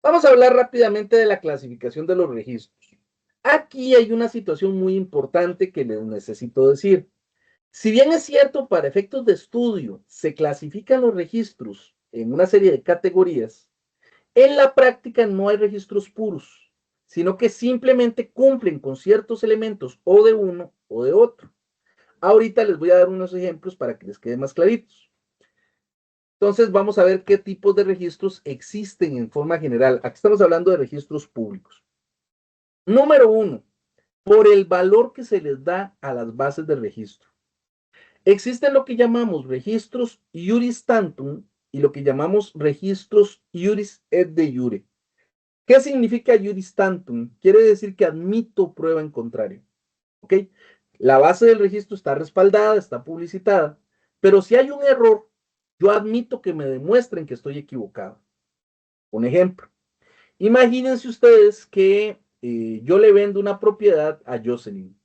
Vamos a hablar rápidamente de la clasificación de los registros. Aquí hay una situación muy importante que les necesito decir. Si bien es cierto, para efectos de estudio se clasifican los registros en una serie de categorías, en la práctica no hay registros puros, sino que simplemente cumplen con ciertos elementos o de uno o de otro. Ahorita les voy a dar unos ejemplos para que les quede más claritos. Entonces vamos a ver qué tipos de registros existen en forma general. Aquí estamos hablando de registros públicos. Número uno, por el valor que se les da a las bases de registro. Existen lo que llamamos registros iuris tantum y lo que llamamos registros iuris et de iure. ¿Qué significa iuris tantum? Quiere decir que admito prueba en contrario. ¿Ok? La base del registro está respaldada, está publicitada, pero si hay un error, yo admito que me demuestren que estoy equivocado. Un ejemplo. Imagínense ustedes que yo le vendo una propiedad a Jocelyn,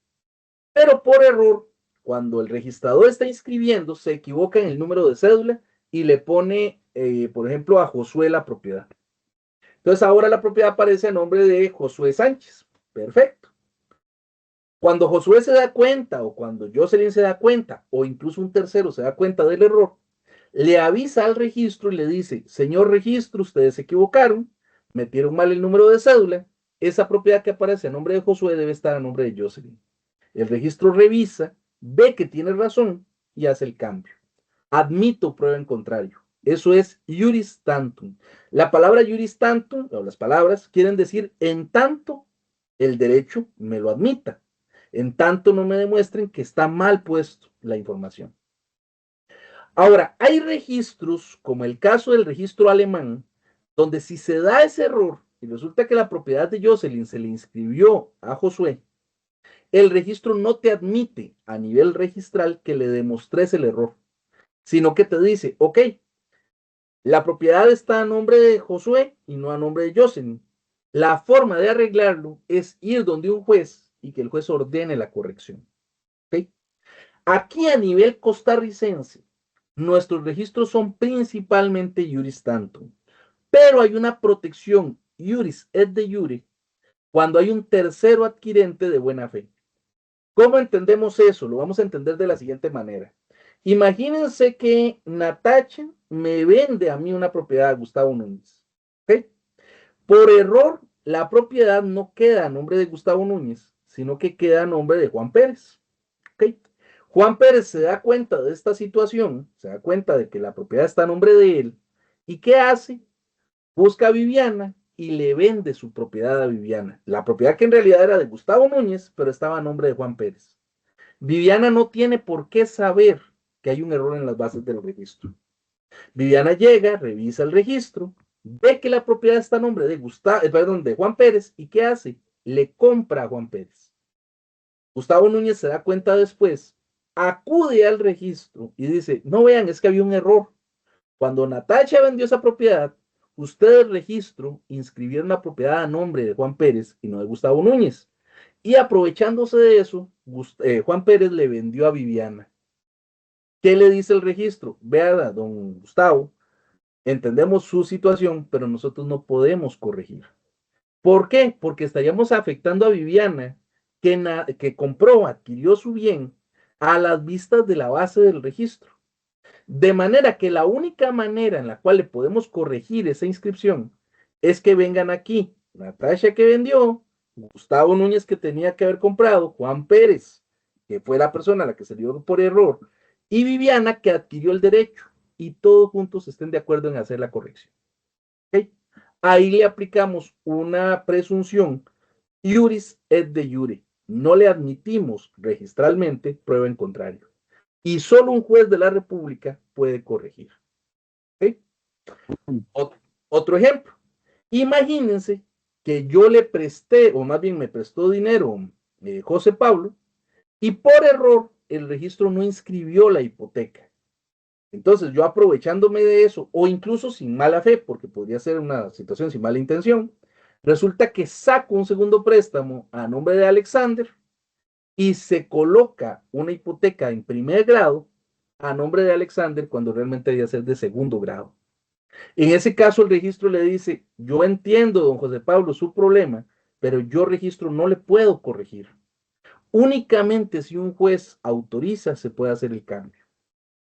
pero por error, cuando el registrador está inscribiendo, se equivoca en el número de cédula y le pone, por ejemplo, a Josué la propiedad. Entonces ahora la propiedad aparece a nombre de Josué Sánchez. Perfecto. Cuando Josué se da cuenta o cuando Jocelyn se da cuenta o incluso un tercero se da cuenta del error, le avisa al registro y le dice, señor registro, ustedes se equivocaron, metieron mal el número de cédula, esa propiedad que aparece a nombre de Josué debe estar a nombre de Jocelyn. El registro revisa, ve que tiene razón y hace el cambio. Admito prueba en contrario. Eso es iuris tantum. La palabra iuris tantum, o las palabras, quieren decir en tanto el derecho me lo admita. En tanto no me demuestren que está mal puesto la información. Ahora, hay registros, como el caso del registro alemán, donde si se da ese error y resulta que la propiedad de Jocelyn se le inscribió a Josué, el registro no te admite a nivel registral que le demostres el error, sino que te dice, ok, la propiedad está a nombre de Josué y no a nombre de Jocelyn. La forma de arreglarlo es ir donde un juez y que el juez ordene la corrección. ¿Okay? Aquí a nivel costarricense, nuestros registros son principalmente iuris tantum, pero hay una protección iuris et de iure cuando hay un tercero adquirente de buena fe. ¿Cómo entendemos eso? Lo vamos a entender de la siguiente manera. Imagínense que Natacha me vende a mí una propiedad a Gustavo Núñez. ¿Okay? Por error, la propiedad no queda a nombre de Gustavo Núñez, sino que queda a nombre de Juan Pérez. ¿Okay? Juan Pérez se da cuenta de esta situación, se da cuenta de que la propiedad está a nombre de él. ¿Y qué hace? Busca a Viviana y le vende su propiedad a Viviana. La propiedad que en realidad era de Gustavo Núñez, pero estaba a nombre de Juan Pérez. Viviana no tiene por qué saber que hay un error en las bases del registro. Viviana llega, revisa el registro, ve que la propiedad está a nombre de de Juan Pérez, y ¿qué hace? Le compra a Juan Pérez. Gustavo Núñez se da cuenta después, acude al registro y dice, no vean, es que había un error. Cuando Natacha vendió esa propiedad, ustedes registro inscribieron la propiedad a nombre de Juan Pérez y no de Gustavo Núñez. Y aprovechándose de eso, Juan Pérez le vendió a Viviana. ¿Qué le dice el registro? Vea, don Gustavo, entendemos su situación, pero nosotros no podemos corregir. ¿Por qué? Porque estaríamos afectando a Viviana, que compró, adquirió su bien a las vistas de la base del registro. De manera que la única manera en la cual le podemos corregir esa inscripción es que vengan aquí Natasha que vendió, Gustavo Núñez que tenía que haber comprado, Juan Pérez, que fue la persona a la que se dio por error, y Viviana que adquirió el derecho, y todos juntos estén de acuerdo en hacer la corrección. ¿Okay? Ahí le aplicamos una presunción iuris et de iure. No le admitimos registralmente prueba en contrario. Y solo un juez de la República puede corregir. ¿Okay? Otro ejemplo. Imagínense que yo le presté, o más bien me prestó dinero José Pablo, y por error el registro no inscribió la hipoteca. Entonces yo aprovechándome de eso, o incluso sin mala fe, porque podría ser una situación sin mala intención, resulta que saco un segundo préstamo a nombre de Alexander y se coloca una hipoteca en primer grado a nombre de Alexander cuando realmente debía ser de segundo grado. En ese caso, el registro le dice, yo entiendo, don José Pablo, su problema, pero yo registro no le puedo corregir. Únicamente si un juez autoriza, se puede hacer el cambio.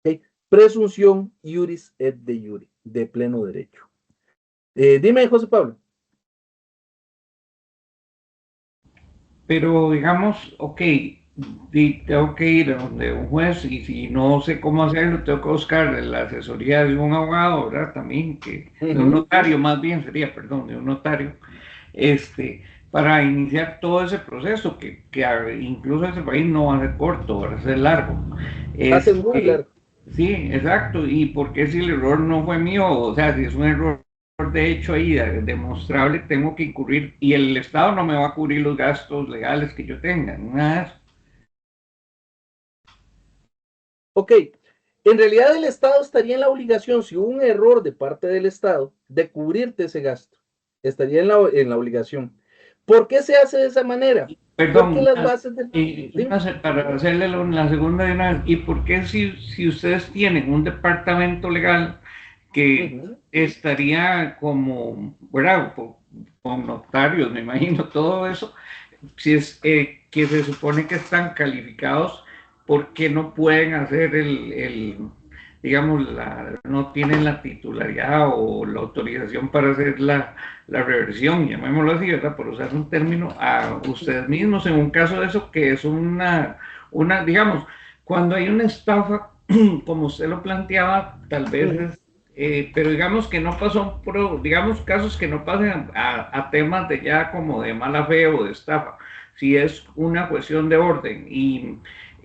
¿Okay? Presunción iuris et de jure, de pleno derecho. Dime, José Pablo. Pero digamos, ok, tengo que ir a donde un juez y si no sé cómo hacerlo, tengo que buscar la asesoría de un abogado, ¿verdad? También, de un notario más bien sería, perdón, de un notario, este, para iniciar todo ese proceso que incluso ese país no va a ser corto, va a ser largo. Va a ser muy Este, largo. sí, exacto. ¿Y por qué si el error no fue mío? O sea, si es un error de hecho ahí demostrable, tengo que incurrir y el Estado no me va a cubrir los gastos legales que yo tenga, nada. Ok, en realidad el Estado estaría en la obligación, si hubo un error de parte del Estado, de cubrirte ese gasto. Estaría en la obligación. ¿Por qué se hace de esa manera? Porque Perdón, las bases del... Dime. para hacerle la segunda de una vez, ¿y por qué si ustedes tienen un departamento legal que Ujú. estaría como, ¿verdad? Con notarios, me imagino, todo eso, si es que se supone que están calificados, ¿por qué no pueden hacer digamos, no tienen la titularidad o la autorización para hacer la reversión, llamémoslo así, ¿verdad? Por usar un término, a ustedes mismos en un caso de eso que es digamos, cuando hay una estafa, como usted lo planteaba, tal vez Ujú. es pero digamos que no pasó, digamos casos que no pasen a temas de ya como de mala fe o de estafa, si es una cuestión de orden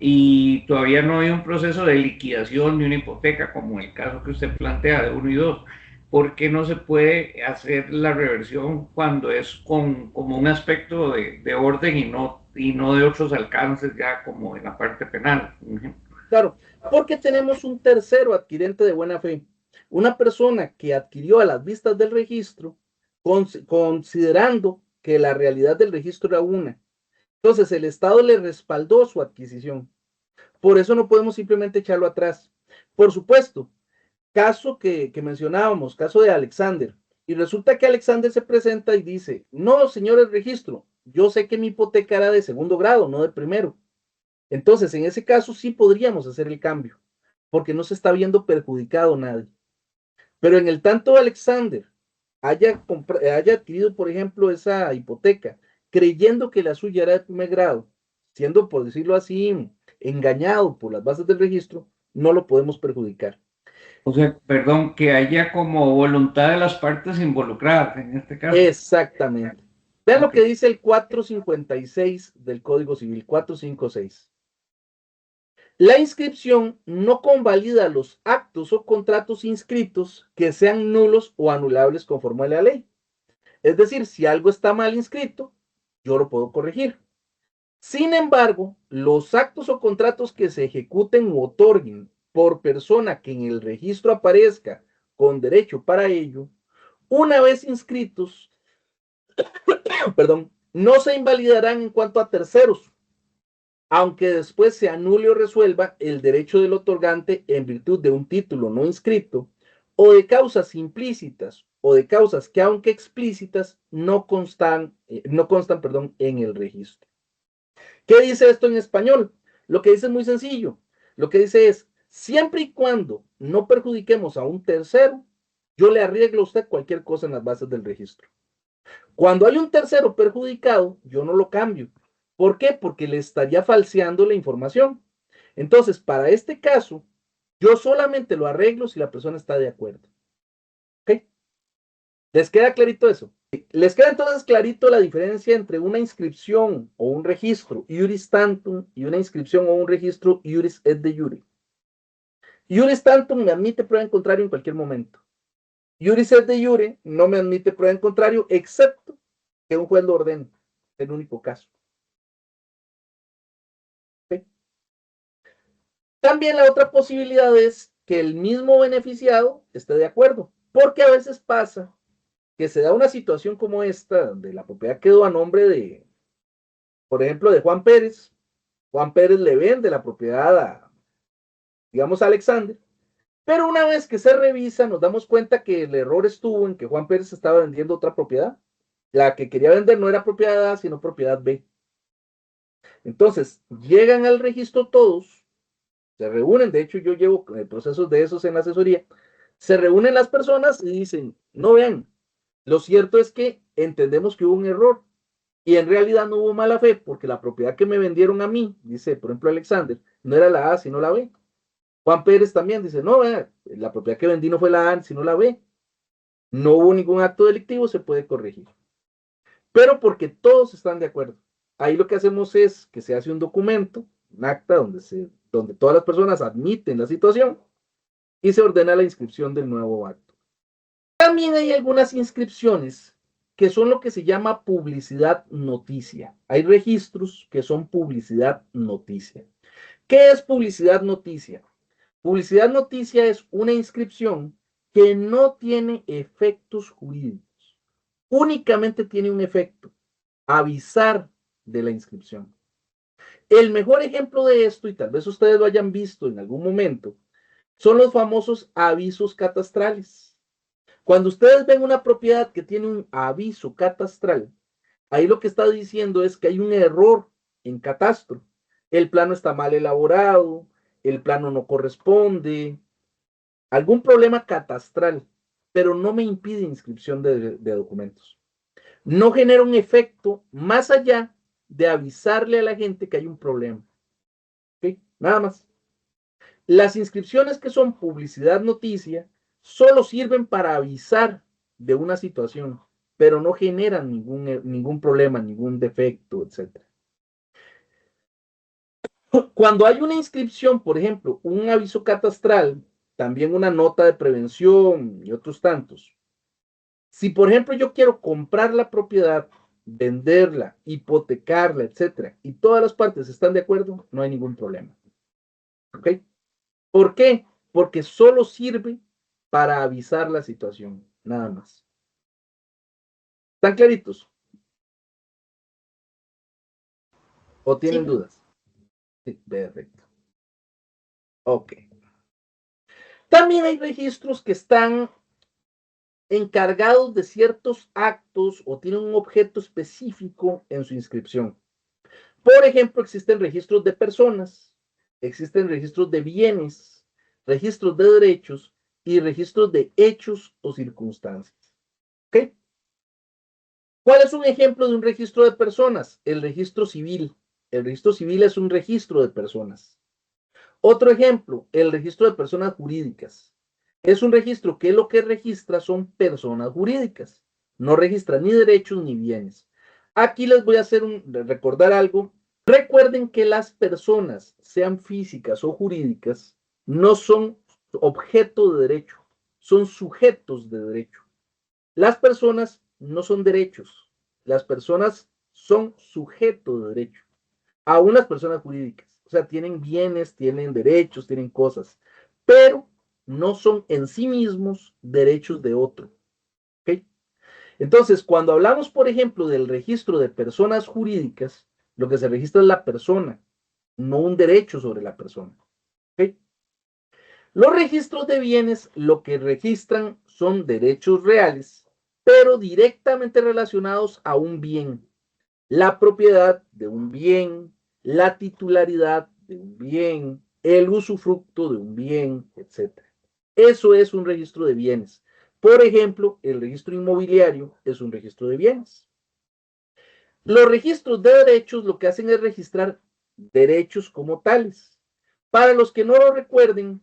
y todavía no hay un proceso de liquidación de una hipoteca, como el caso que usted plantea de uno y dos, ¿por qué no se puede hacer la reversión cuando es como un aspecto de orden y no de otros alcances ya como en la parte penal? Claro, porque tenemos un tercero adquirente de buena fe. Una persona que adquirió a las vistas del registro, considerando que la realidad del registro era una. Entonces, el Estado le respaldó su adquisición. Por eso no podemos simplemente echarlo atrás. Por supuesto, caso que mencionábamos, caso de Alexander. Y resulta que Alexander se presenta y dice, no, señor el registro, yo sé que mi hipoteca era de segundo grado, no de primero. Entonces, en ese caso sí podríamos hacer el cambio, porque no se está viendo perjudicado nadie. Pero en el tanto Alexander haya adquirido, por ejemplo, esa hipoteca, creyendo que la suya era de primer grado, siendo, por decirlo así, engañado por las bases del registro, no lo podemos perjudicar. O sea, perdón, que haya como voluntad de las partes involucradas en este caso. Exactamente. Vean lo Ok. que dice el 456 del Código Civil, 456. La inscripción no convalida los actos o contratos inscritos que sean nulos o anulables conforme a la ley. Es decir, si algo está mal inscrito, yo lo puedo corregir. Sin embargo, los actos o contratos que se ejecuten u otorguen por persona que en el registro aparezca con derecho para ello, una vez inscritos, perdón, no se invalidarán en cuanto a terceros, aunque después se anule o resuelva el derecho del otorgante en virtud de un título no inscrito o de causas implícitas o de causas que aunque explícitas no constan perdón, en el registro. ¿Qué dice esto en español? Lo que dice es muy sencillo. Lo que dice es, siempre y cuando no perjudiquemos a un tercero, yo le arreglo a usted cualquier cosa en las bases del registro. Cuando hay un tercero perjudicado, yo no lo cambio. ¿Por qué? Porque le estaría falseando la información. Entonces, para este caso, yo solamente lo arreglo si la persona está de acuerdo. ¿Ok? ¿Les queda clarito eso? ¿Les queda entonces clarito la diferencia entre una inscripción o un registro iuris tantum y una inscripción o un registro iuris et de jure? Iuris tantum me admite prueba en contrario en cualquier momento. Iuris et de jure no me admite prueba en contrario, excepto que un juez lo ordene. Es el único caso. ¿Ok? También la otra posibilidad es que el mismo beneficiado esté de acuerdo, porque a veces pasa que se da una situación como esta, donde la propiedad quedó a nombre de, por ejemplo, de Juan Pérez. Juan Pérez le vende la propiedad a, digamos, a Alexander, Pero una vez que se revisa, nos damos cuenta que el error estuvo en que Juan Pérez estaba vendiendo otra propiedad. La que quería vender no era propiedad A, sino propiedad B. Entonces, llegan al registro todos, se reúnen, de hecho yo llevo procesos de esos en la asesoría, se reúnen las personas y dicen, no vean, lo cierto es que entendemos que hubo un error y en realidad no hubo mala fe porque la propiedad que me vendieron a mí, dice por ejemplo Alexander, no era la A sino la B. Juan Pérez también dice, no, vean, la propiedad que vendí no fue la A sino la B. No hubo ningún acto delictivo, se puede corregir. Pero porque todos están de acuerdo. Ahí lo que hacemos es que se hace un documento, un acta donde todas las personas admiten la situación y se ordena la inscripción del nuevo acto. También hay algunas inscripciones que son lo que se llama publicidad noticia. Hay registros que son publicidad noticia. ¿Qué es publicidad noticia? Publicidad noticia es una inscripción que no tiene efectos jurídicos. Únicamente tiene un efecto, avisar de la inscripción. El mejor ejemplo de esto, y tal vez ustedes lo hayan visto en algún momento, son los famosos avisos catastrales. Cuando ustedes ven una propiedad que tiene un aviso catastral, ahí lo que está diciendo es que hay un error en catastro. El plano está mal elaborado, el plano no corresponde, algún problema catastral, pero no me impide inscripción de documentos. No genera un efecto más allá de avisarle a la gente que hay un problema. ¿Okay? Nada más. Las inscripciones que son publicidad noticia solo sirven para avisar de una situación, pero no generan ningún problema, ningún defecto, etc. Cuando hay una inscripción, por ejemplo, un aviso catastral, también una nota de prevención y otros tantos. Si, por ejemplo, yo quiero comprar la propiedad, venderla, hipotecarla, etcétera, y todas las partes están de acuerdo, no hay ningún problema. ¿Ok? ¿Por qué? Porque solo sirve para avisar la situación, nada más. ¿Están claritos? ¿O tienen Sí, dudas? Sí, perfecto. Ok. También hay registros que están encargados de ciertos actos o tienen un objeto específico en su inscripción. Por ejemplo, existen registros de personas, existen registros de bienes, registros de derechos y registros de hechos o circunstancias. ¿Ok? ¿Cuál es un ejemplo de un registro de personas? El registro civil. El registro civil es un registro de personas. Otro ejemplo, el registro de personas jurídicas. Es un registro que lo que registra son personas jurídicas. No registra ni derechos ni bienes. Aquí les voy a recordar algo. Recuerden que las personas, sean físicas o jurídicas, no son objeto de derecho, son sujetos de derecho. Las personas no son derechos, las personas son sujetos de derecho. A unas personas jurídicas, o sea, tienen bienes, tienen derechos, tienen cosas, pero no son en sí mismos derechos de otro. ¿Okay? Entonces, cuando hablamos, por ejemplo, del registro de personas jurídicas, lo que se registra es la persona, no un derecho sobre la persona. ¿Okay? Los registros de bienes lo que registran son derechos reales, pero directamente relacionados a un bien. La propiedad de un bien, la titularidad de un bien, el usufructo de un bien, etc. Eso es un registro de bienes. Por ejemplo, el registro inmobiliario es un registro de bienes. Los registros de derechos lo que hacen es registrar derechos como tales. Para los que no lo recuerden,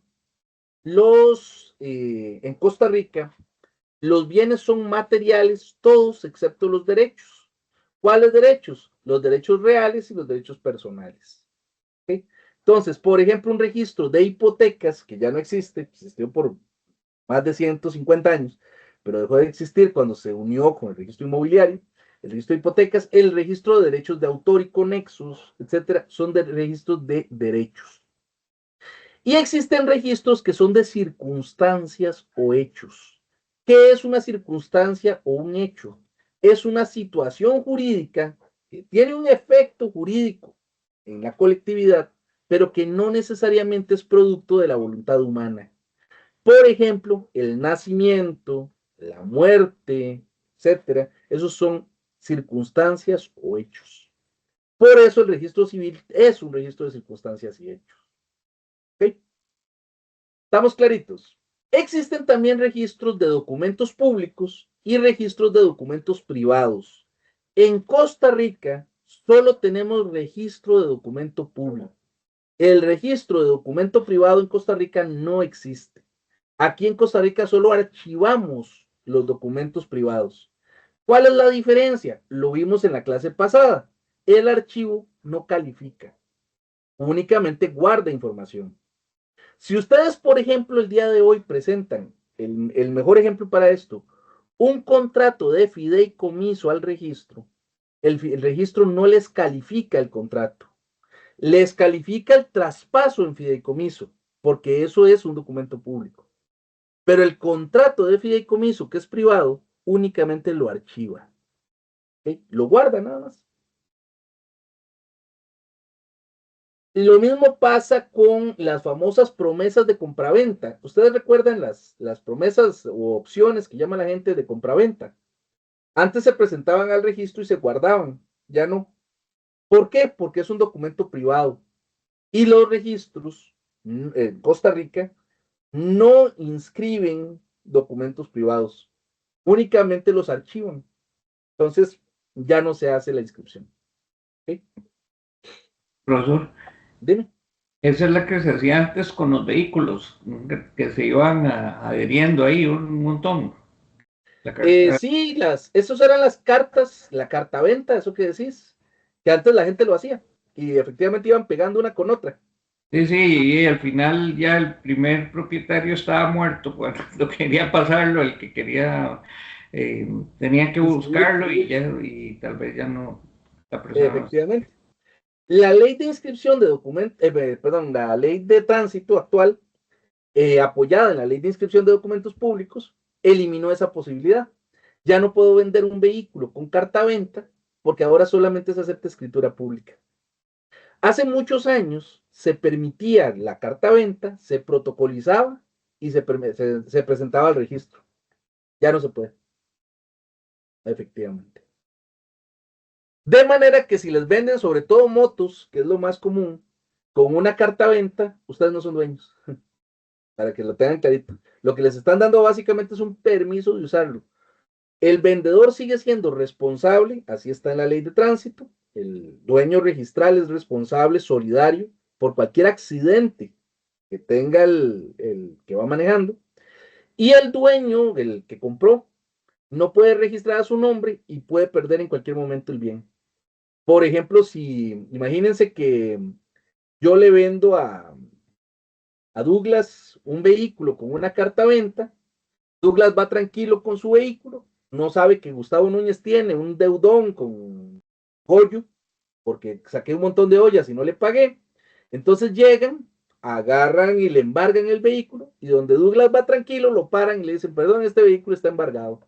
en Costa Rica, los bienes son materiales, todos excepto los derechos. ¿Cuáles derechos? Los derechos reales y los derechos personales. ¿Okay? Entonces, por ejemplo, un registro de hipotecas, que ya no existe, existió por más de 150 años, pero dejó de existir cuando se unió con el registro inmobiliario, el registro de hipotecas, el registro de derechos de autor y conexos, etcétera, son registros de derechos. Y existen registros que son de circunstancias o hechos. ¿Qué es una circunstancia o un hecho? Es una situación jurídica que tiene un efecto jurídico en la colectividad, pero que no necesariamente es producto de la voluntad humana. Por ejemplo, el nacimiento, la muerte, etcétera, esos son circunstancias o hechos. Por eso el registro civil es un registro de circunstancias y hechos. ¿Ok? ¿Estamos claritos? Existen también registros de documentos públicos y registros de documentos privados. En Costa Rica solo tenemos registro de documento público. El registro de documento privado en Costa Rica no existe. Aquí en Costa Rica solo archivamos los documentos privados. ¿Cuál es la diferencia? Lo vimos en la clase pasada. El archivo no califica, únicamente guarda información. Si ustedes, por ejemplo, el día de hoy presentan el mejor ejemplo para esto, un contrato de fideicomiso al registro, el registro no les califica el contrato, les califica el traspaso en fideicomiso, porque eso es un documento público. Pero el contrato de fideicomiso, que es privado, únicamente lo archiva. ¿Okay? Lo guarda nada más. Y lo mismo pasa con las famosas promesas de compraventa. Ustedes recuerdan las promesas o opciones que llama la gente de compraventa. Antes se presentaban al registro y se guardaban, ya no. ¿Por qué? Porque es un documento privado. Y los registros en Costa Rica no inscriben documentos privados, únicamente los archivan. Entonces, ya no se hace la inscripción. ¿Okay? Profesor, Dime. esa es la que se hacía antes con los vehículos, que se iban adheriendo ahí un montón. Sí, esos eran las cartas, la cartaventa, eso que decís, que antes la gente lo hacía y efectivamente iban pegando una con otra. Sí, sí, y al final ya el primer propietario estaba muerto cuando quería pasarlo, el que quería, tenía que Inscribir, buscarlo y tal vez ya no, la persona no. efectivamente. La ley de inscripción de documentos, perdón, la ley de tránsito actual, apoyada en la ley de inscripción de documentos públicos, eliminó esa posibilidad. Ya no puedo vender un vehículo con cartaventa porque ahora solamente se acepta escritura pública. Hace muchos años se permitía la cartaventa, se protocolizaba y se presentaba al registro. Ya no se puede, efectivamente. De manera que si les venden sobre todo motos, que es lo más común, con una cartaventa, ustedes no son dueños, para que lo tengan clarito. Lo que les están dando básicamente es un permiso de usarlo. El vendedor sigue siendo responsable, así está en la ley de tránsito. El dueño registral es responsable, solidario, por cualquier accidente que tenga el que va manejando. Y el dueño, el que compró, no puede registrar a su nombre y puede perder en cualquier momento el bien. Por ejemplo, si imagínense que yo le vendo a Douglas un vehículo con una carta venta, Douglas va tranquilo con su vehículo, no sabe que Gustavo Núñez tiene un deudón con Goyo, porque saqué un montón de ollas y no le pagué. Entonces llegan, agarran y le embargan el vehículo, y donde Douglas va tranquilo, lo paran y le dicen, perdón, este vehículo está embargado.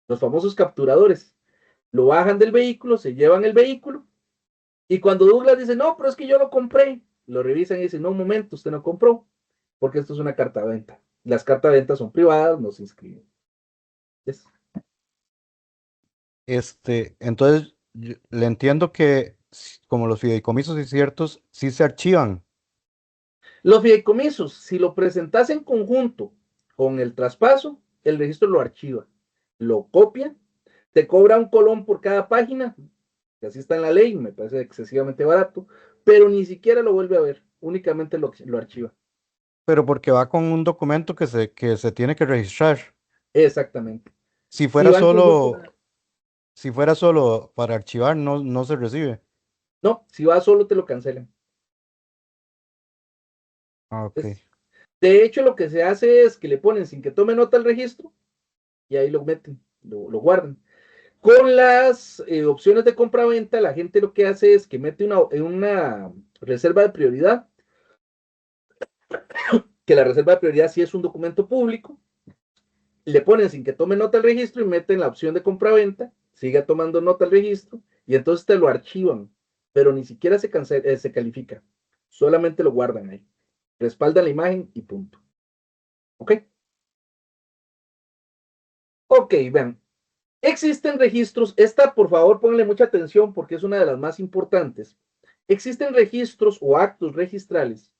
Los famosos capturadores lo bajan del vehículo, se llevan el vehículo, y cuando Douglas dice, no, pero es que yo lo compré, lo revisan y dicen, no, un momento, usted no compró, porque esto es una carta de venta. Las cartas de venta son privadas, no se inscriben. ¿Yes? Entonces, le entiendo que como los fideicomisos inciertos, sí se archivan, Los fideicomisos, si lo presentas en conjunto con el traspaso, el registro lo archiva, lo copia, te cobra un colón por cada página, que así está en la ley, me parece excesivamente barato, pero ni siquiera lo vuelve a ver, únicamente lo archiva. pero porque va con un documento que se tiene que registrar. Exactamente. Si Si fuera va en conjunto, solo, si fuera solo para archivar, no, no se recibe. no, si va solo te lo cancelan. Ah, ok. Es, de hecho, lo que se hace es que le ponen sin que tome nota el registro y ahí lo meten, lo guardan. Con las opciones de compra-venta, la gente lo que hace es que mete una reserva de prioridad, que la reserva de prioridad sí es un documento público, le ponen sin que tome nota el registro y meten la opción de compra-venta, siga tomando nota el registro y entonces te lo archivan, pero ni siquiera se califica, solamente lo guardan ahí, respaldan la imagen y punto. ¿Ok? Ok, vean. Existen registros, esta por favor pónganle mucha atención porque es una de las más importantes. Existen registros o actos registrales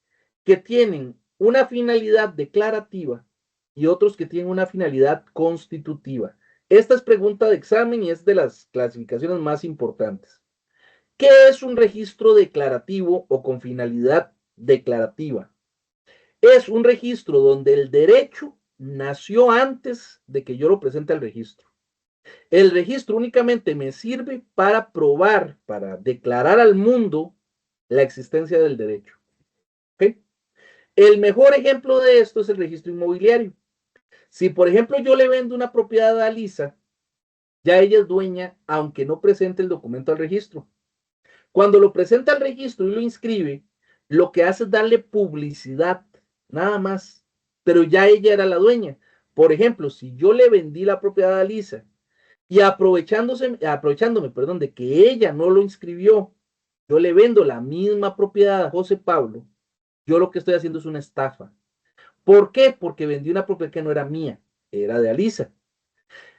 que tienen una finalidad declarativa y otros que tienen una finalidad constitutiva. Esta es pregunta de examen y es de las clasificaciones más importantes. ¿Qué es un registro declarativo o con finalidad declarativa? Es un registro donde el derecho nació antes de que yo lo presente al registro. El registro únicamente me sirve para probar, para declarar al mundo la existencia del derecho. ¿Okay? El mejor ejemplo de esto es el registro inmobiliario. Si, por ejemplo, yo le vendo una propiedad a Lisa, ya ella es dueña, aunque no presente el documento al registro. Cuando lo presenta al registro y lo inscribe, lo que hace es darle publicidad, nada más. Pero ya ella era la dueña. Por ejemplo, si yo le vendí la propiedad a Lisa y aprovechándome, perdón, de que ella no lo inscribió, yo le vendo la misma propiedad a José Pablo, yo lo que estoy haciendo es una estafa. ¿Por qué? Porque vendí una propiedad que no era mía, era de Alisa.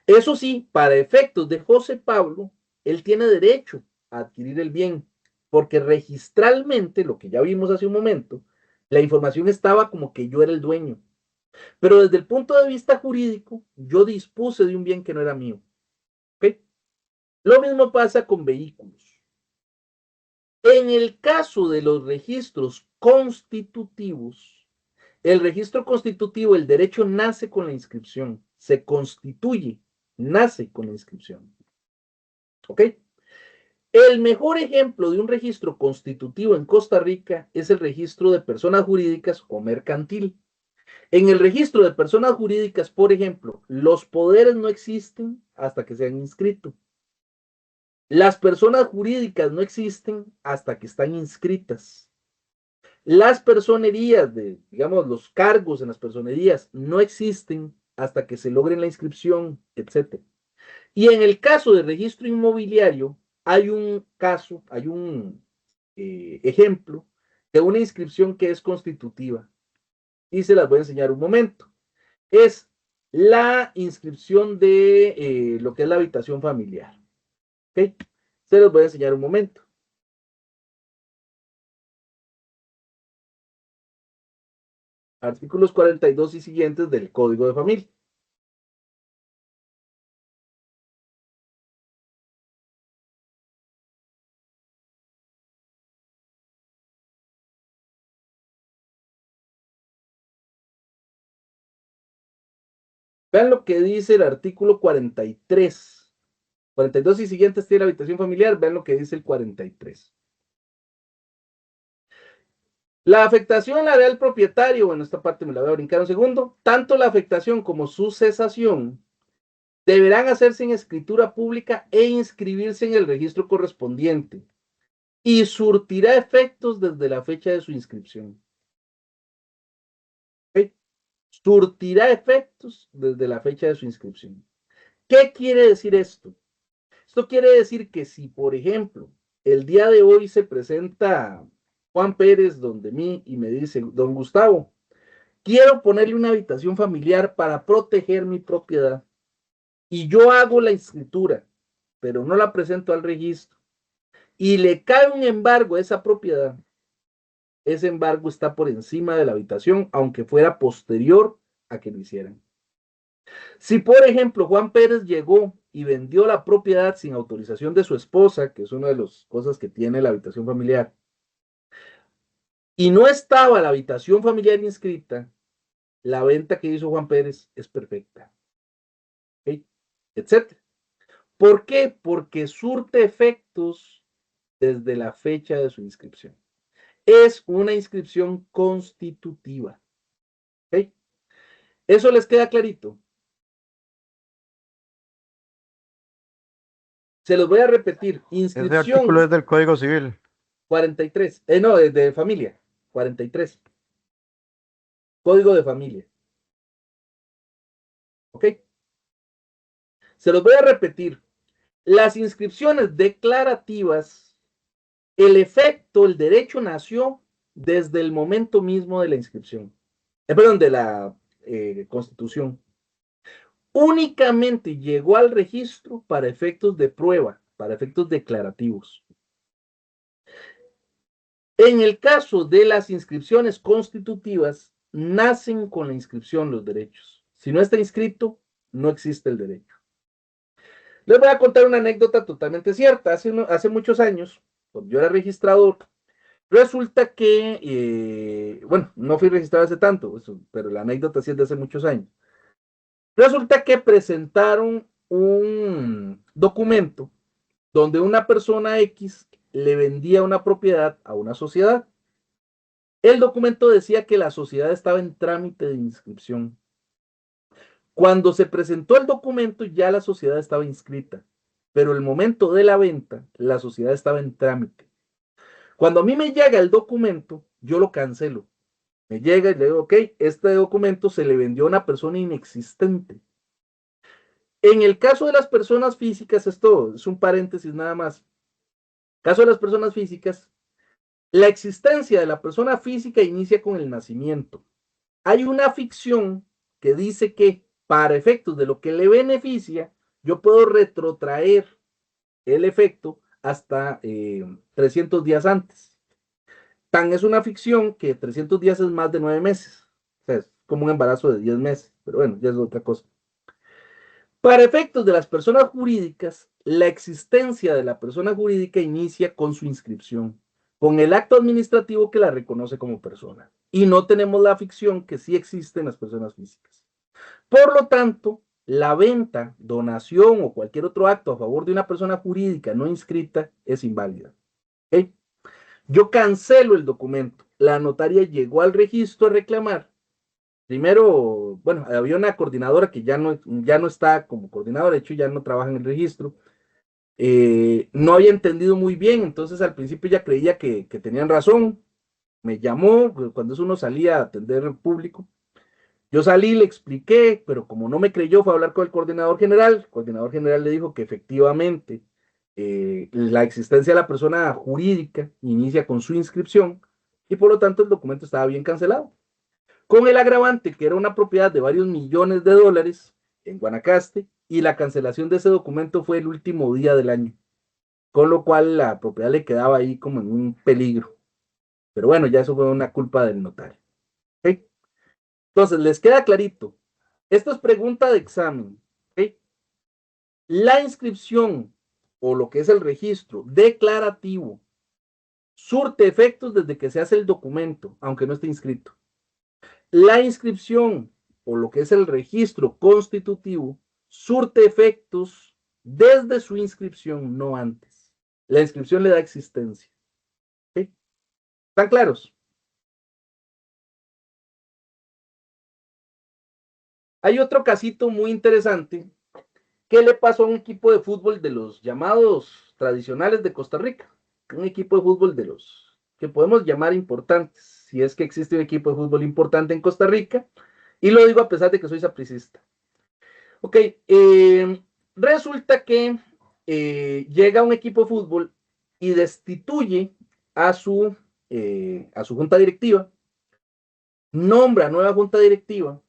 Eso sí, para efectos de José Pablo, él tiene derecho a adquirir el bien, porque registralmente, lo que ya vimos hace un momento, la información estaba como que yo era el dueño. Pero desde el punto de vista jurídico, yo dispuse de un bien que no era mío. ¿Okay? Lo mismo pasa con vehículos. En el caso de los registros constitutivos, el registro constitutivo, el derecho nace con la inscripción, se constituye, nace con la inscripción. ¿Ok? El mejor ejemplo de un registro constitutivo en Costa Rica es el registro de personas jurídicas o mercantil. En el registro de personas jurídicas, por ejemplo, los poderes no existen hasta que se han inscrito. Las personas jurídicas no existen hasta que están inscritas. Las personerías, digamos, los cargos en las personerías no existen hasta que se logren la inscripción, etc. Y en el caso de registro inmobiliario, hay un caso, hay un ejemplo de una inscripción que es constitutiva. Y se las voy a enseñar un momento. Es la inscripción de lo que es la habitación familiar. ¿Ok? Se los voy a enseñar un momento. Artículos 42 y siguientes del Código de Familia. Vean lo que dice el artículo 43. 42 y siguientes tiene la habitación familiar. Vean lo que dice el 43. La afectación la da el propietario. Bueno, esta parte me la voy a brincar un segundo. Tanto la afectación como su cesación deberán hacerse en escritura pública e inscribirse en el registro correspondiente y surtirá efectos desde la fecha de su inscripción. ¿Okay? Surtirá efectos desde la fecha de su inscripción. ¿Qué quiere decir esto? Esto quiere decir que si, por ejemplo, el día de hoy se presenta Juan Pérez donde mí y me dice, don Gustavo, quiero ponerle una habitación familiar para proteger mi propiedad y yo hago la escritura, pero no la presento al registro y le cae un embargo a esa propiedad, ese embargo está por encima de la habitación, aunque fuera posterior a que lo hicieran. Si, por ejemplo, Juan Pérez llegó y vendió la propiedad sin autorización de su esposa, que es una de las cosas que tiene la habitación familiar, y no estaba la habitación familiar inscrita, la venta que hizo Juan Pérez es perfecta. ¿Okay? Etcétera. ¿Por qué? Porque surte efectos desde la fecha de su inscripción. Es una inscripción constitutiva. ¿Okay? ¿Eso les queda clarito? Se los voy a repetir. Ese artículo es Inscripción del Código Civil. 43. No, de familia. 43. Código de familia. ¿Ok? Se los voy a repetir. Las inscripciones declarativas, el efecto, el derecho nació desde el momento mismo de la inscripción. Perdón, Constitución. Únicamente llegó al registro para efectos de prueba, para efectos declarativos. En el caso de las inscripciones constitutivas, nacen con la inscripción los derechos. Si no está inscrito, no existe el derecho. Les voy a contar una anécdota totalmente cierta. Hace muchos años, cuando yo era registrador, resulta que, bueno, no fui registrado hace tanto, pero la anécdota sí es de hace muchos años. Resulta que presentaron un documento donde una persona X le vendía una propiedad a una sociedad. El documento decía que la sociedad estaba en trámite de inscripción. Cuando se presentó el documento, ya la sociedad estaba inscrita, pero el momento de la venta, la sociedad estaba en trámite. Cuando a mí me llega el documento, yo lo cancelo. Me llega y le digo, ok, este documento se le vendió a una persona inexistente. En el caso de las personas físicas, esto es un paréntesis nada más. Caso de las personas físicas, la existencia de la persona física inicia con el nacimiento. Hay una ficción que dice que para efectos de lo que le beneficia, yo puedo retrotraer el efecto hasta 300 días antes. Tan es una ficción que 300 días es más de 9 meses. O sea, es como un embarazo de 10 meses, pero bueno, ya es otra cosa. Para efectos de las personas jurídicas, la existencia de la persona jurídica inicia con su inscripción, con el acto administrativo que la reconoce como persona. Y no tenemos la ficción que sí existe en las personas físicas. Por lo tanto, la venta, donación o cualquier otro acto a favor de una persona jurídica no inscrita es inválida. ¿Okay? Yo cancelo el documento. La notaria llegó al registro a reclamar. Primero, bueno, había una coordinadora que ya no está como coordinadora, de hecho ya no trabaja en el registro. No había entendido muy bien, entonces al principio ya creía que tenían razón. Me llamó cuando eso uno salía a atender al público. Yo salí, le expliqué, pero como no me creyó, fue a hablar con el coordinador general. El coordinador general le dijo que efectivamente la existencia de la persona jurídica inicia con su inscripción y por lo tanto el documento estaba bien cancelado. Con el agravante que era una propiedad de varios millones de dólares en Guanacaste y la cancelación de ese documento fue el último día del año, con lo cual la propiedad le quedaba ahí como en un peligro. Pero bueno, ya eso fue una culpa del notario. ¿Okay? Entonces, les queda clarito. Esto es pregunta de examen. ¿Okay? La inscripción o lo que es el registro declarativo surte efectos desde que se hace el documento, aunque no esté inscrito. La inscripción o lo que es el registro constitutivo surte efectos desde su inscripción, no antes. La inscripción le da existencia. ¿Okay? ¿Están claros? Hay otro casito muy interesante que le pasó a un equipo de fútbol de los llamados tradicionales de Costa Rica. Un equipo de fútbol de los que podemos llamar importantes, si es que existe un equipo de fútbol importante en Costa Rica, y lo digo a pesar de que soy sapricista. Ok, resulta que llega un equipo de fútbol y destituye a su junta directiva, nombra nueva junta directiva,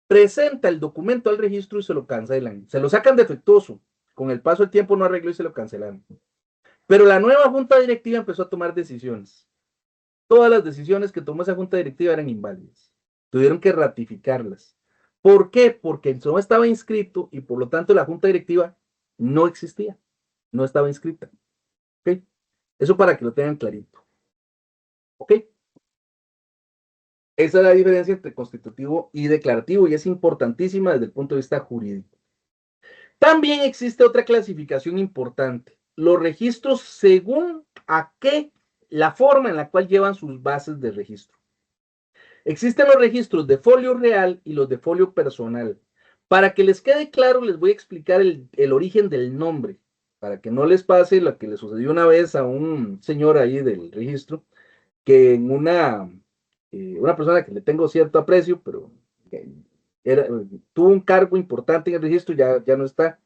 presenta el documento al registro y se lo cancelan. Se lo sacan defectuoso. Con el paso del tiempo no arregló y se lo cancelaron. Pero la nueva junta directiva empezó a tomar decisiones. Todas las decisiones que tomó esa junta directiva eran inválidas. Tuvieron que ratificarlas. ¿Por qué? Porque el no estaba inscrito y por lo tanto la junta directiva no existía. No estaba inscrita. ¿Ok? Eso para que lo tengan clarito. ¿Ok? Esa es la diferencia entre constitutivo y declarativo y es importantísima desde el punto de vista jurídico. También existe otra clasificación importante. Los registros según la forma en la cual llevan sus bases de registro. Existen los registros de folio real y los de folio personal. Para que les quede claro, les voy a explicar el origen del nombre, para que no les pase lo que le sucedió una vez a un señor ahí del registro, que en una persona que le tengo cierto aprecio, pero tuvo un cargo importante en el registro, ya no está,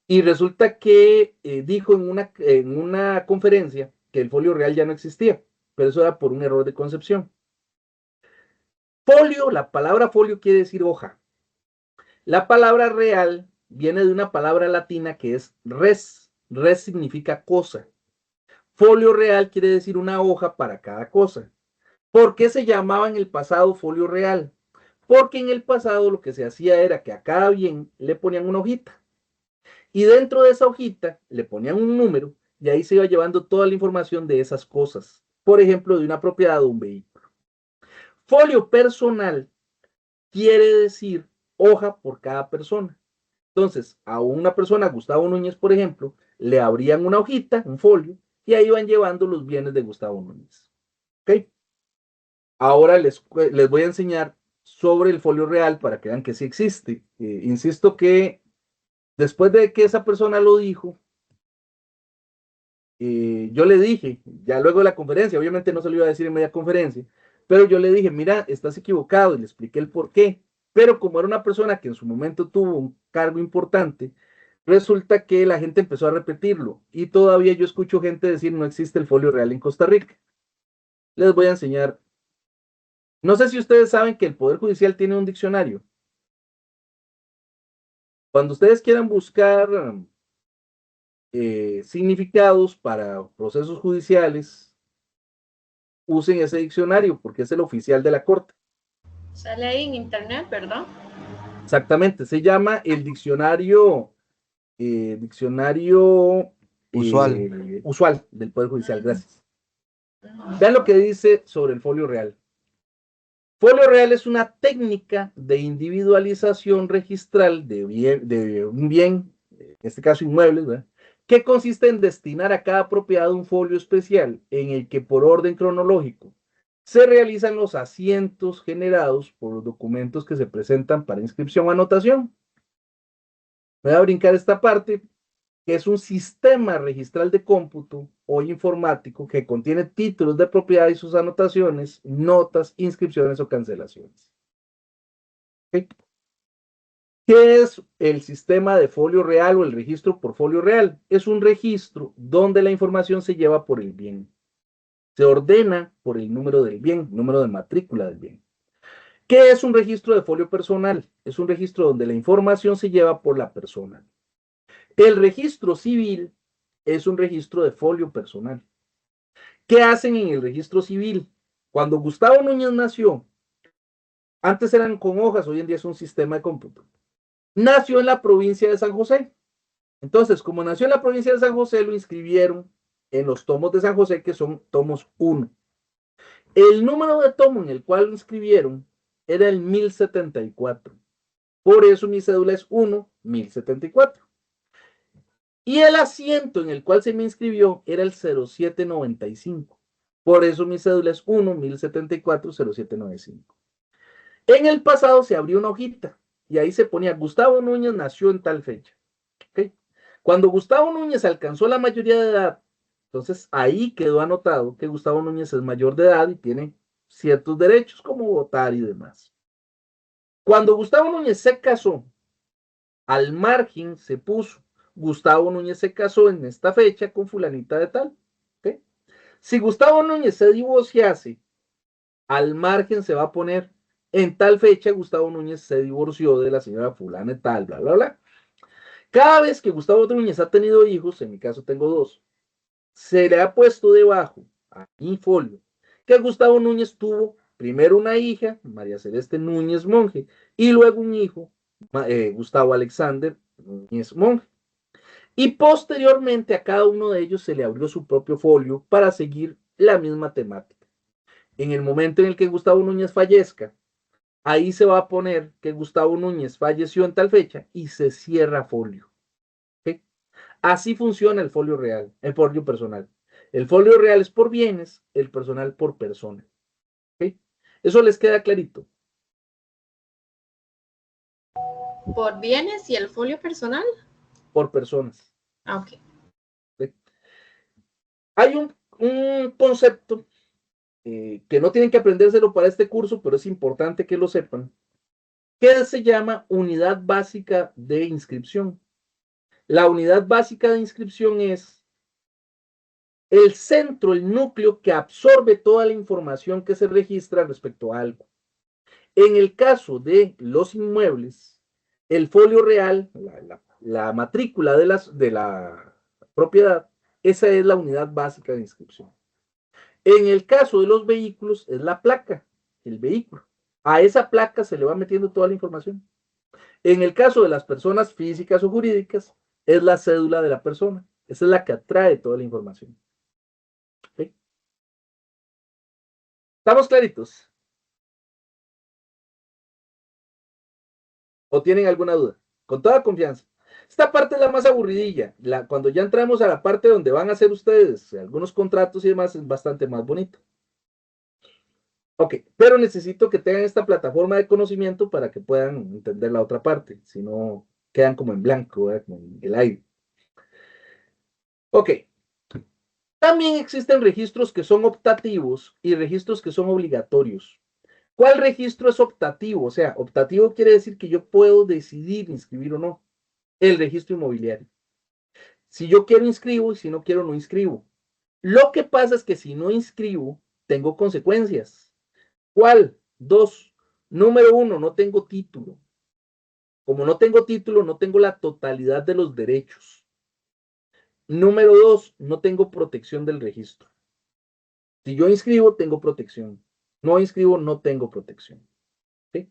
y resulta que dijo en una conferencia que el folio real ya no existía, pero eso era por un error de concepción. Folio, la palabra folio quiere decir hoja. La palabra real viene de una palabra latina que es res. Res significa cosa. Folio real quiere decir una hoja para cada cosa. ¿Por qué se llamaba en el pasado folio real? Porque en el pasado lo que se hacía era que a cada bien le ponían una hojita. Y dentro de esa hojita le ponían un número y ahí se iba llevando toda la información de esas cosas. Por ejemplo, de una propiedad o un vehículo. Folio personal quiere decir hoja por cada persona. Entonces, a una persona, Gustavo Núñez, por ejemplo, le abrían una hojita, un folio, y ahí van llevando los bienes de Gustavo Núñez. ¿Ok? Ahora les voy a enseñar sobre el folio real para que vean que sí existe. Insisto que después de que esa persona lo dijo, yo le dije, ya luego de la conferencia, obviamente no se lo iba a decir en media conferencia, pero yo le dije, mira, estás equivocado y le expliqué el por qué. Pero como era una persona que en su momento tuvo un cargo importante, resulta que la gente empezó a repetirlo y todavía yo escucho gente decir no existe el folio real en Costa Rica. Les voy a enseñar. No sé si ustedes saben que el Poder Judicial tiene un diccionario. Cuando ustedes quieran buscar significados para procesos judiciales, usen ese diccionario porque es el oficial de la Corte. Sale ahí en internet, ¿verdad? Exactamente, se llama el diccionario usual del Poder Judicial. Gracias. Vean lo que dice sobre el folio real. Folio real es una técnica de individualización registral de un bien, en este caso inmuebles, ¿verdad?, que consiste en destinar a cada propiedad un folio especial en el que por orden cronológico se realizan los asientos generados por los documentos que se presentan para inscripción o anotación. Voy a brincar esta parte, que es un sistema registral de cómputo o informático que contiene títulos de propiedad y sus anotaciones, notas, inscripciones o cancelaciones. ¿Okay? ¿Qué es el sistema de folio real o el registro por folio real? Es un registro donde la información se lleva por el bien. Se ordena por el número del bien, número de matrícula del bien. ¿Qué es un registro de folio personal? Es un registro donde la información se lleva por la persona. El registro civil es un registro de folio personal. ¿Qué hacen en el registro civil? Cuando Gustavo Núñez nació, antes eran con hojas, hoy en día es un sistema de cómputo. Nació en la provincia de San José. Entonces, como nació en la provincia de San José, lo inscribieron en los tomos de San José, que son tomos 1. El número de tomo en el cual lo inscribieron era el 1074. Por eso mi cédula es 1074. Y el asiento en el cual se me inscribió era el 0795. Por eso mi cédula es 1074-0795. En el pasado se abrió una hojita y ahí se ponía Gustavo Núñez nació en tal fecha. ¿Okay? Cuando Gustavo Núñez alcanzó la mayoría de edad, entonces ahí quedó anotado que Gustavo Núñez es mayor de edad y tiene ciertos derechos como votar y demás. Cuando Gustavo Núñez se casó, al margen se puso Gustavo Núñez se casó en esta fecha con fulanita de tal. ¿Okay? Si Gustavo Núñez se divorciase, al margen se va a poner en tal fecha Gustavo Núñez se divorció de la señora fulana de tal, bla, bla, bla. Cada vez que Gustavo Núñez ha tenido hijos, en mi caso tengo 2, se le ha puesto debajo, a mi folio, que Gustavo Núñez tuvo primero una hija, María Celeste Núñez Monge, y luego un hijo, Gustavo Alexander Núñez Monge. Y posteriormente a cada uno de ellos se le abrió su propio folio para seguir la misma temática. En el momento en el que Gustavo Núñez fallezca, ahí se va a poner que Gustavo Núñez falleció en tal fecha y se cierra folio. ¿Okay? Así funciona el folio real, el folio personal. El folio real es por bienes, el personal por persona. ¿Okay? Eso les queda clarito. ¿Por bienes y el folio personal? Por personas. Ok. ¿Okay? Hay un concepto que no tienen que aprendérselo para este curso, pero es importante que lo sepan, que se llama unidad básica de inscripción. La unidad básica de inscripción es el centro, el núcleo que absorbe toda la información que se registra respecto a algo. En el caso de los inmuebles, el folio real, la matrícula de la propiedad, esa es la unidad básica de inscripción. En el caso de los vehículos, es la placa, el vehículo. A esa placa se le va metiendo toda la información. En el caso de las personas físicas o jurídicas, es la cédula de la persona. Esa es la que atrae toda la información. ¿Sí? ¿Estamos claritos? ¿O tienen alguna duda? Con toda confianza. Esta parte es la más aburridilla. Cuando ya entramos a la parte donde van a hacer ustedes algunos contratos y demás, es bastante más bonito. Ok, pero necesito que tengan esta plataforma de conocimiento para que puedan entender la otra parte. Si no, quedan como en blanco, ¿verdad? Como en el aire. Ok. También existen registros que son optativos y registros que son obligatorios. ¿Cuál registro es optativo? O sea, optativo quiere decir que yo puedo decidir inscribir o no. El registro inmobiliario. Si yo quiero inscribo y si no quiero no inscribo. Lo que pasa es que si no inscribo, tengo consecuencias. ¿Cuál? Dos. Número uno, no tengo título. Como no tengo título, no tengo la totalidad de los derechos. Número dos, no tengo protección del registro. Si yo inscribo, tengo protección. No inscribo, no tengo protección. ¿Sí?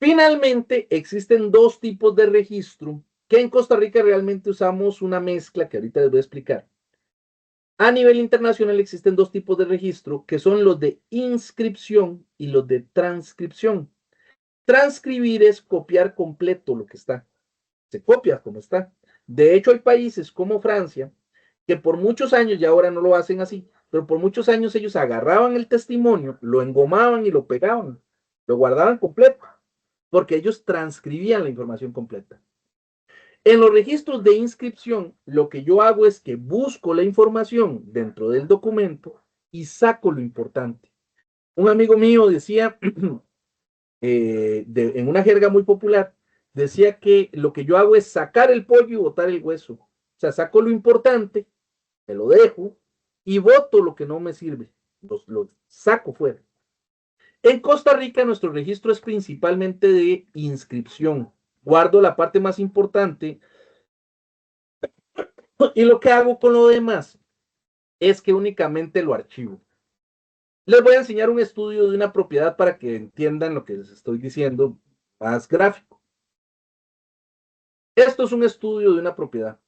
Finalmente, existen dos tipos de registro que en Costa Rica realmente usamos una mezcla que ahorita les voy a explicar. A nivel internacional existen dos tipos de registro que son los de inscripción y los de transcripción. Transcribir es copiar completo lo que está. Se copia como está. De hecho, hay países como Francia que por muchos años, y ahora no lo hacen así, pero por muchos años ellos agarraban el testimonio, lo engomaban y lo pegaban, lo guardaban completo, porque ellos transcribían la información completa. En los registros de inscripción, lo que yo hago es que busco la información dentro del documento y saco lo importante. Un amigo mío decía, en una jerga muy popular, decía que lo que yo hago es sacar el pollo y botar el hueso. O sea, saco lo importante, me lo dejo y boto lo que no me sirve. Lo saco fuera. En Costa Rica, nuestro registro es principalmente de inscripción. Guardo la parte más importante y lo que hago con lo demás es que únicamente lo archivo. Les voy a enseñar un estudio de una propiedad para que entiendan lo que les estoy diciendo más gráfico. Esto es un estudio de una propiedad.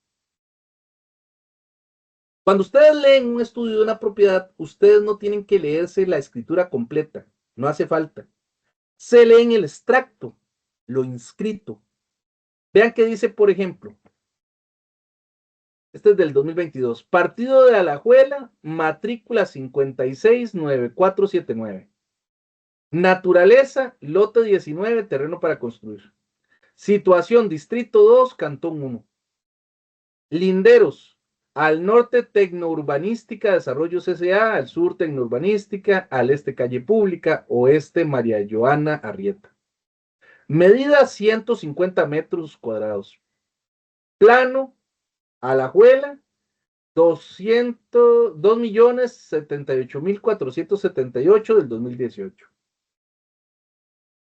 Cuando ustedes leen un estudio de una propiedad, ustedes no tienen que leerse la escritura completa, no hace falta. Se leen el extracto, lo inscrito. Vean que dice, por ejemplo, este es del 2022, Partido de Alajuela, matrícula 569479. Naturaleza, lote 19, terreno para construir. Situación, distrito 2, cantón 1. Linderos, al norte Tecnourbanística Desarrollos S.A., al sur Tecnourbanística, al este Calle Pública, oeste María Joana Arrieta. Medida 150 metros cuadrados. Plano, Alajuela, 2.078.478 del 2018.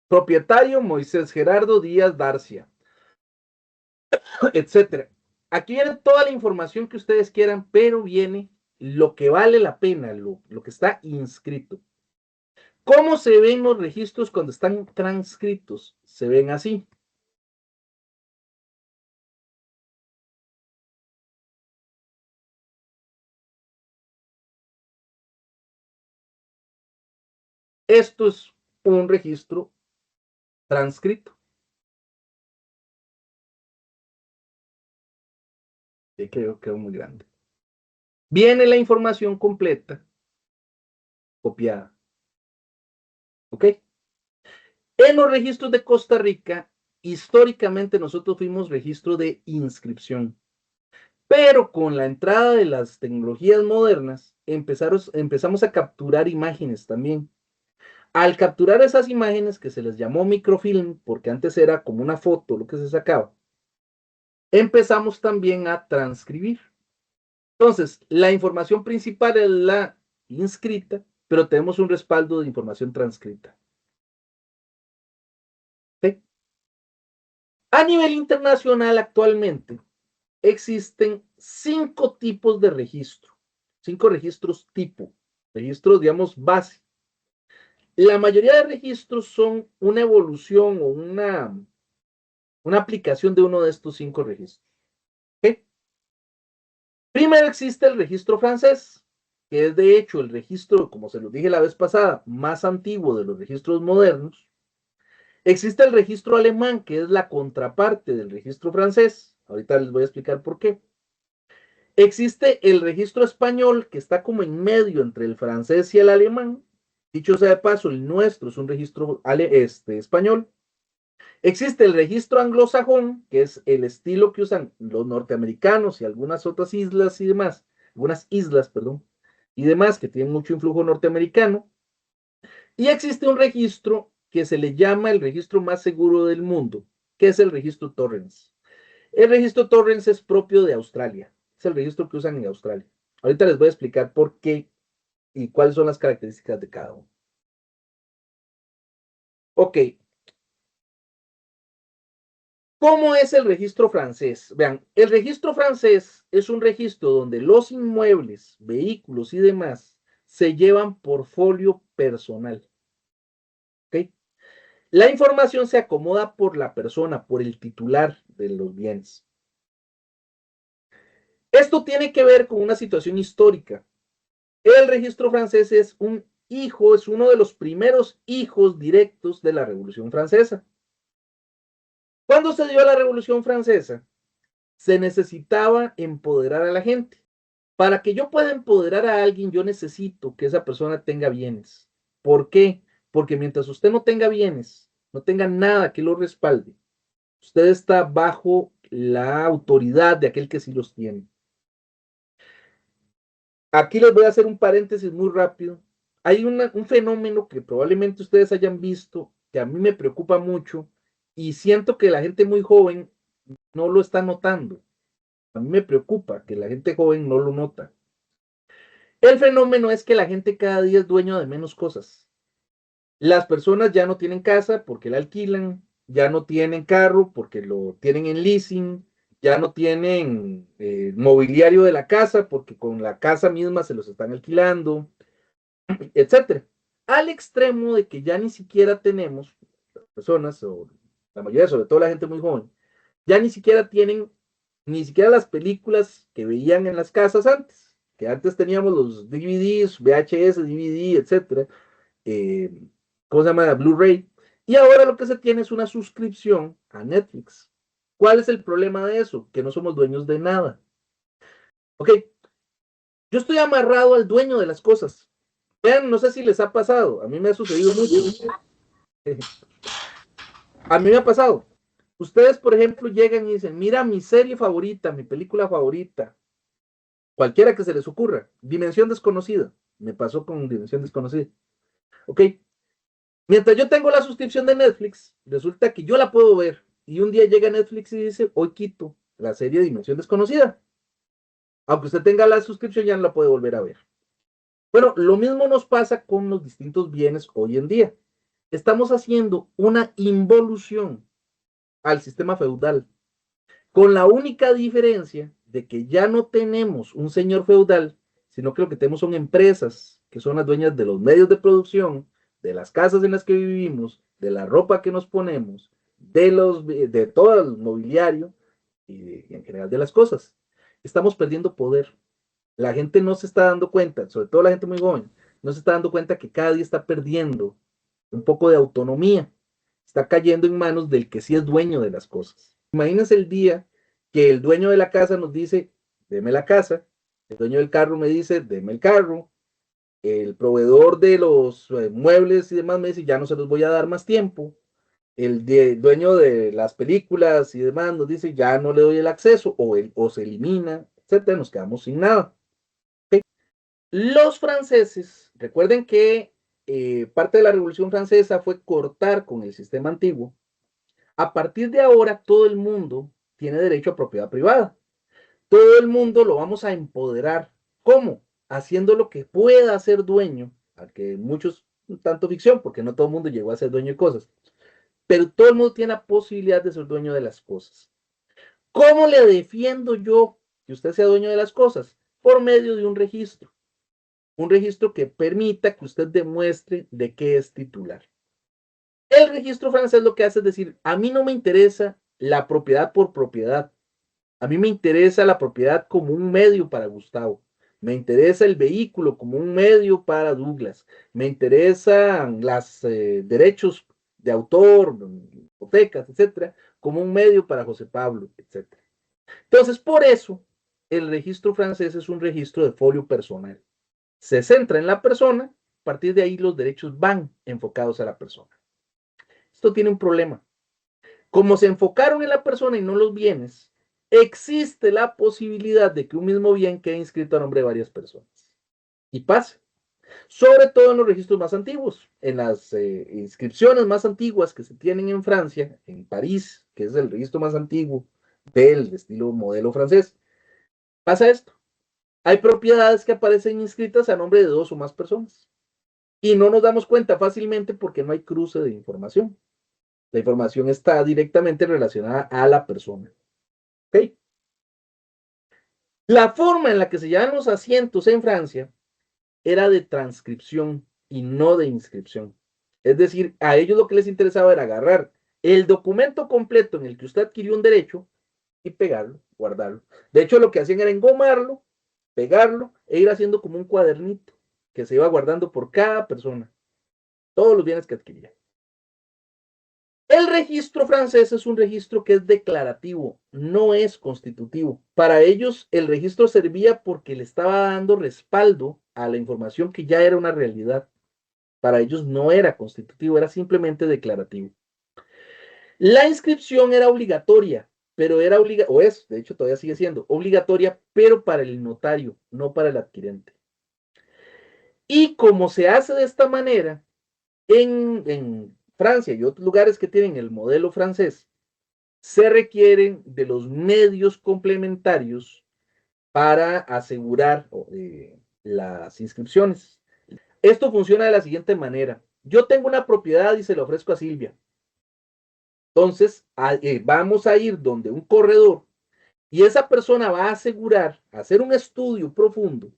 Propietario, Moisés Gerardo Díaz Darcia, etcétera. Aquí viene toda la información que ustedes quieran, pero viene lo que vale la pena, lo que está inscrito. ¿Cómo se ven los registros cuando están transcritos? Se ven así. Esto es un registro transcrito. Sí, quedó muy grande. Viene la información completa, copiada. ¿Ok? En los registros de Costa Rica, históricamente nosotros fuimos registro de inscripción. Pero con la entrada de las tecnologías modernas, empezamos a capturar imágenes también. Al capturar esas imágenes, que se les llamó microfilm, porque antes era como una foto lo que se sacaba, empezamos también a transcribir. Entonces, la información principal es la inscrita, pero tenemos un respaldo de información transcrita. ¿Sí? A nivel internacional, actualmente, existen 5 tipos de registro, 5 registros tipo, registros, digamos, base. La mayoría de registros son una evolución o una aplicación de uno de estos 5 registros. ¿Okay? Primero existe el registro francés, que es de hecho el registro, como se los dije la vez pasada, más antiguo de los registros modernos. Existe el registro alemán, que es la contraparte del registro francés. Ahorita les voy a explicar por qué. Existe el registro español, que está como en medio entre el francés y el alemán. Dicho sea de paso, el nuestro es un registro español. Existe el registro anglosajón, que es el estilo que usan los norteamericanos y algunas otras islas y demás, algunas islas, perdón, y demás que tienen mucho influjo norteamericano. Y existe un registro que se le llama el registro más seguro del mundo, que es el registro Torrens. El registro Torrens es propio de Australia, es el registro que usan en Australia. Ahorita les voy a explicar por qué y cuáles son las características de cada uno. Ok. ¿Cómo es el registro francés? Vean, el registro francés es un registro donde los inmuebles, vehículos y demás se llevan por folio personal. ¿Ok? La información se acomoda por la persona, por el titular de los bienes. Esto tiene que ver con una situación histórica. El registro francés es un hijo, es uno de los primeros hijos directos de la Revolución Francesa. Cuando se dio la Revolución Francesa, se necesitaba empoderar a la gente. Para que yo pueda empoderar a alguien, yo necesito que esa persona tenga bienes. ¿Por qué? Porque mientras usted no tenga bienes, no tenga nada que lo respalde, usted está bajo la autoridad de aquel que sí los tiene. Aquí les voy a hacer un paréntesis muy rápido. Hay un fenómeno que probablemente ustedes hayan visto, que a mí me preocupa mucho, y siento que la gente muy joven no lo está notando. A mí me preocupa que la gente joven no lo nota. El fenómeno es que la gente cada día es dueño de menos cosas. Las personas ya no tienen casa porque la alquilan, ya no tienen carro porque lo tienen en leasing, ya no tienen mobiliario de la casa porque con la casa misma se los están alquilando, etcétera. Al extremo de que ya ni siquiera tenemos, las personas, o la mayoría, sobre todo la gente muy joven, ya ni siquiera tienen ni siquiera las películas que veían en las casas antes, que antes teníamos los DVDs, VHS, DVD, etcétera, ¿cómo se llama? Blu-ray, y ahora lo que se tiene es una suscripción a Netflix. ¿Cuál es el problema de eso? Que no somos dueños de nada. Ok, yo estoy amarrado al dueño de las cosas. Vean, no sé si les ha pasado, a mí me ha sucedido mucho. A mí me ha pasado. Ustedes, por ejemplo, llegan y dicen, mira mi serie favorita, mi película favorita, cualquiera que se les ocurra, Dimensión Desconocida. Me pasó con Dimensión Desconocida. Ok. Mientras yo tengo la suscripción de Netflix, resulta que yo la puedo ver. Y un día llega Netflix y dice, hoy quito la serie Dimensión Desconocida. Aunque usted tenga la suscripción, ya no la puede volver a ver. Bueno, lo mismo nos pasa con los distintos bienes hoy en día. Estamos haciendo una involución al sistema feudal, con la única diferencia de que ya no tenemos un señor feudal, sino que lo que tenemos son empresas que son las dueñas de los medios de producción, de las casas en las que vivimos, de la ropa que nos ponemos, de todo el mobiliario y en general de las cosas. Estamos perdiendo poder. La gente no se está dando cuenta, sobre todo la gente muy joven, no se está dando cuenta que cada día está perdiendo un poco de autonomía. Está cayendo en manos del que sí es dueño de las cosas. Imagínense el día que el dueño de la casa nos dice, deme la casa, el dueño del carro me dice, deme el carro, el proveedor de los muebles y demás me dice, ya no se los voy a dar más tiempo, dueño de las películas y demás nos dice, ya no le doy el acceso, o se elimina, etcétera, nos quedamos sin nada. ¿Okay? Los franceses, recuerden que parte de la Revolución Francesa fue cortar con el sistema antiguo. A partir de ahora, todo el mundo tiene derecho a propiedad privada. Todo el mundo lo vamos a empoderar. ¿Cómo? Haciendo lo que pueda ser dueño aunque muchos tanto ficción, porque no todo el mundo llegó a ser dueño de cosas, pero todo el mundo tiene la posibilidad de ser dueño de las cosas. ¿Cómo le defiendo yo que usted sea dueño de las cosas? Por medio de un registro que permita que usted demuestre de qué es titular. El registro francés lo que hace es decir, a mí no me interesa la propiedad por propiedad, a mí me interesa la propiedad como un medio para Gustavo, me interesa el vehículo como un medio para Douglas, me interesan los derechos de autor, hipotecas, etcétera, como un medio para José Pablo, etcétera. Entonces, por eso, el registro francés es un registro de folio personal. Se centra en la persona, a partir de ahí los derechos van enfocados a la persona. Esto tiene un problema. Como se enfocaron en la persona y no los bienes, existe la posibilidad de que un mismo bien quede inscrito a nombre de varias personas. Y pasa. Sobre todo en los registros más antiguos, en las inscripciones más antiguas que se tienen en Francia, en París, que es el registro más antiguo del estilo modelo francés, pasa esto. Hay propiedades que aparecen inscritas a nombre de 2 o más personas. Y no nos damos cuenta fácilmente porque no hay cruce de información. La información está directamente relacionada a la persona. ¿Okay? La forma en la que se llaman los asientos en Francia era de transcripción y no de inscripción. Es decir, a ellos lo que les interesaba era agarrar el documento completo en el que usted adquirió un derecho y pegarlo, guardarlo. De hecho, lo que hacían era engomarlo, pegarlo e ir haciendo como un cuadernito que se iba guardando por cada persona, todos los bienes que adquiría. El registro francés es un registro que es declarativo, no es constitutivo. Para ellos el registro servía porque le estaba dando respaldo a la información que ya era una realidad. Para ellos no era constitutivo, era simplemente declarativo. La inscripción era obligatoria, pero era o es, de hecho todavía sigue siendo obligatoria, pero para el notario, no para el adquirente. Y como se hace de esta manera, en Francia y otros lugares que tienen el modelo francés, se requieren de los medios complementarios para asegurar las inscripciones. Esto funciona de la siguiente manera. Yo tengo una propiedad y se la ofrezco a Silvia. Entonces, vamos a ir donde un corredor y esa persona va a asegurar, hacer un estudio profundo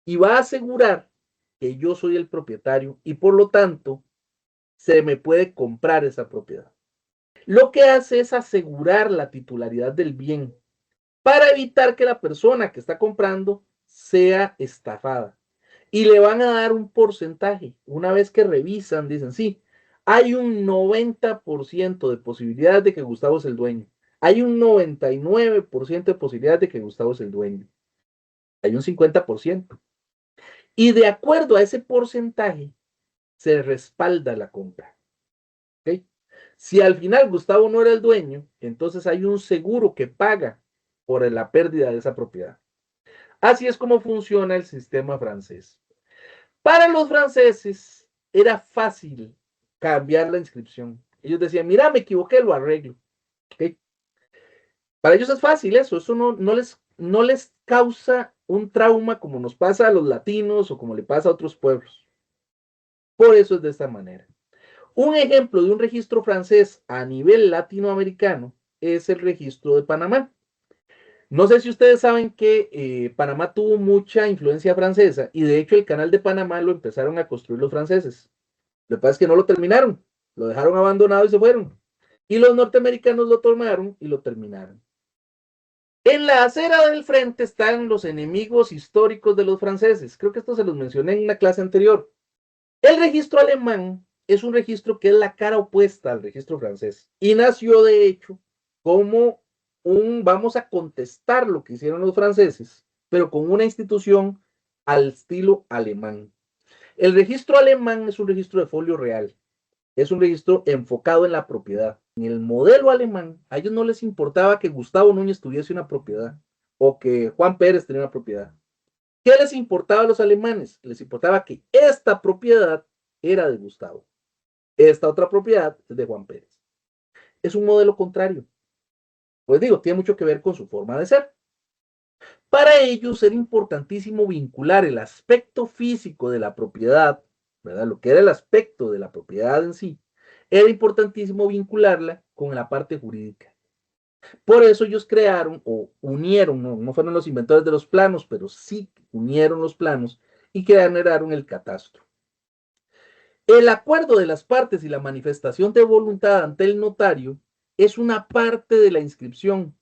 y va a asegurar que yo soy el propietario y por lo tanto se me puede comprar esa propiedad. Lo que hace es asegurar la titularidad del bien para evitar que la persona que está comprando sea estafada. Y le van a dar un porcentaje. Una vez que revisan, dicen, sí, hay un 90% de posibilidades de que Gustavo es el dueño. Hay un 99% de posibilidades de que Gustavo es el dueño. Hay un 50%. Y de acuerdo a ese porcentaje, se respalda la compra. ¿Okay? Si al final Gustavo no era el dueño, entonces hay un seguro que paga por la pérdida de esa propiedad. Así es como funciona el sistema francés. Para los franceses era fácil cambiar la inscripción. Ellos decían, mira, me equivoqué, lo arreglo. ¿Okay? Para ellos es fácil eso no les causa un trauma como nos pasa a los latinos o como le pasa a otros pueblos. Por eso es de esta manera. Un ejemplo de un registro francés a nivel latinoamericano es el registro de Panamá. No sé si ustedes saben que Panamá tuvo mucha influencia francesa y de hecho el canal de Panamá lo empezaron a construir los franceses. Lo que pasa es que no lo terminaron, lo dejaron abandonado y se fueron. Y los norteamericanos lo tomaron y lo terminaron. En la acera del frente están los enemigos históricos de los franceses. Creo que esto se los mencioné en una clase anterior. El registro alemán es un registro que es la cara opuesta al registro francés y nació de hecho como vamos a contestar lo que hicieron los franceses, pero con una institución al estilo alemán. El registro alemán es un registro de folio real, es un registro enfocado en la propiedad. En el modelo alemán, a ellos no les importaba que Gustavo Núñez tuviese una propiedad o que Juan Pérez tenía una propiedad. ¿Qué les importaba a los alemanes? Les importaba que esta propiedad era de Gustavo. Esta otra propiedad es de Juan Pérez. Es un modelo contrario. Pues digo, tiene mucho que ver con su forma de ser. Para ellos era importantísimo vincular el aspecto físico de la propiedad ¿verdad? Lo que era el aspecto de la propiedad en sí, era importantísimo vincularla con la parte jurídica. Por eso ellos crearon o unieron, no fueron los inventores de los planos, pero sí unieron los planos y generaron el catastro. El acuerdo de las partes y la manifestación de voluntad ante el notario es una parte de la inscripción,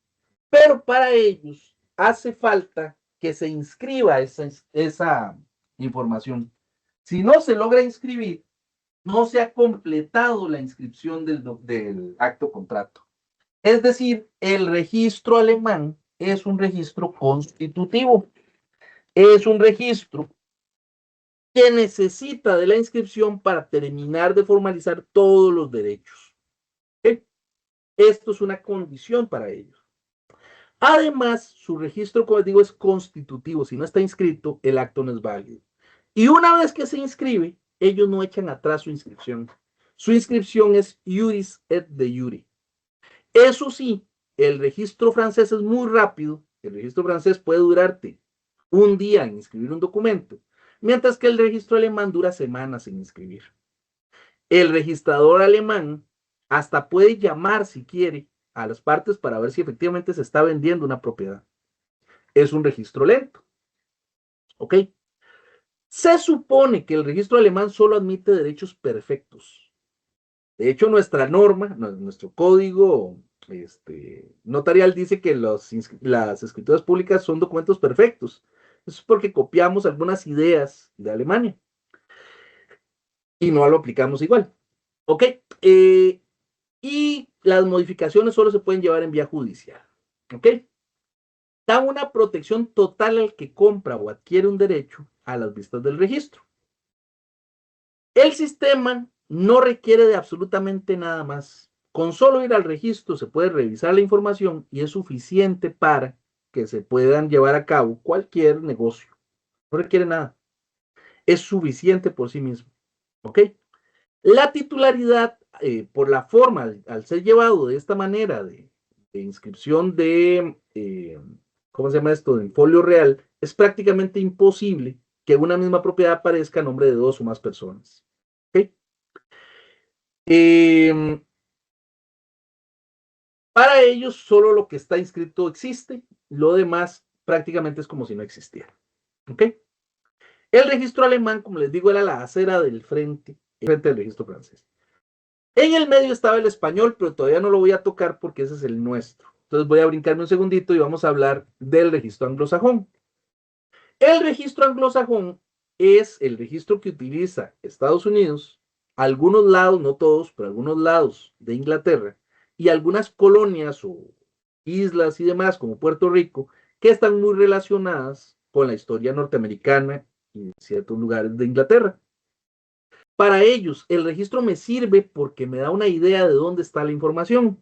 pero para ellos hace falta que se inscriba esa información. Si no se logra inscribir, no se ha completado la inscripción del acto contrato. Es decir, el registro alemán es un registro constitutivo, es un registro que necesita de la inscripción para terminar de formalizar todos los derechos. ¿Okay? Esto es una condición para ellos. Además, su registro, como les digo, es constitutivo. Si no está inscrito, el acto no es válido. Y una vez que se inscribe, ellos no echan atrás su inscripción. Su inscripción es iuris et de jure. Eso sí, el registro francés es muy rápido. El registro francés puede durarte un día en inscribir un documento, mientras que el registro alemán dura semanas en inscribir. El registrador alemán hasta puede llamar, si quiere, a las partes para ver si efectivamente se está vendiendo una propiedad. Es un registro lento. ¿Ok? Se supone que el registro alemán solo admite derechos perfectos. De hecho, nuestra norma, nuestro código notarial dice que las escrituras públicas son documentos perfectos. Eso es porque copiamos algunas ideas de Alemania y no lo aplicamos igual. ¿Ok? Y las modificaciones solo se pueden llevar en vía judicial. ¿Ok? Da una protección total al que compra o adquiere un derecho a las vistas del registro. El sistema no requiere de absolutamente nada más. Con solo ir al registro se puede revisar la información y es suficiente para que se puedan llevar a cabo cualquier negocio. No requiere nada. Es suficiente por sí mismo. ¿Ok? La titularidad, por la forma, al ser llevado de esta manera de inscripción ¿cómo se llama esto? De folio real, es prácticamente imposible que una misma propiedad aparezca a nombre de dos o más personas. ¿Ok? Para ellos, solo lo que está inscrito existe, lo demás prácticamente es como si no existiera. ¿Ok? El registro alemán, como les digo, era la acera del frente del registro francés. En el medio estaba el español, pero todavía no lo voy a tocar porque ese es el nuestro. Entonces voy a brincarme un segundito y vamos a hablar del registro anglosajón. El registro anglosajón es el registro que utiliza Estados Unidos, algunos lados, no todos, pero algunos lados de Inglaterra y algunas colonias o islas y demás, como Puerto Rico, que están muy relacionadas con la historia norteamericana y ciertos lugares de Inglaterra. Para ellos, el registro me sirve porque me da una idea de dónde está la información,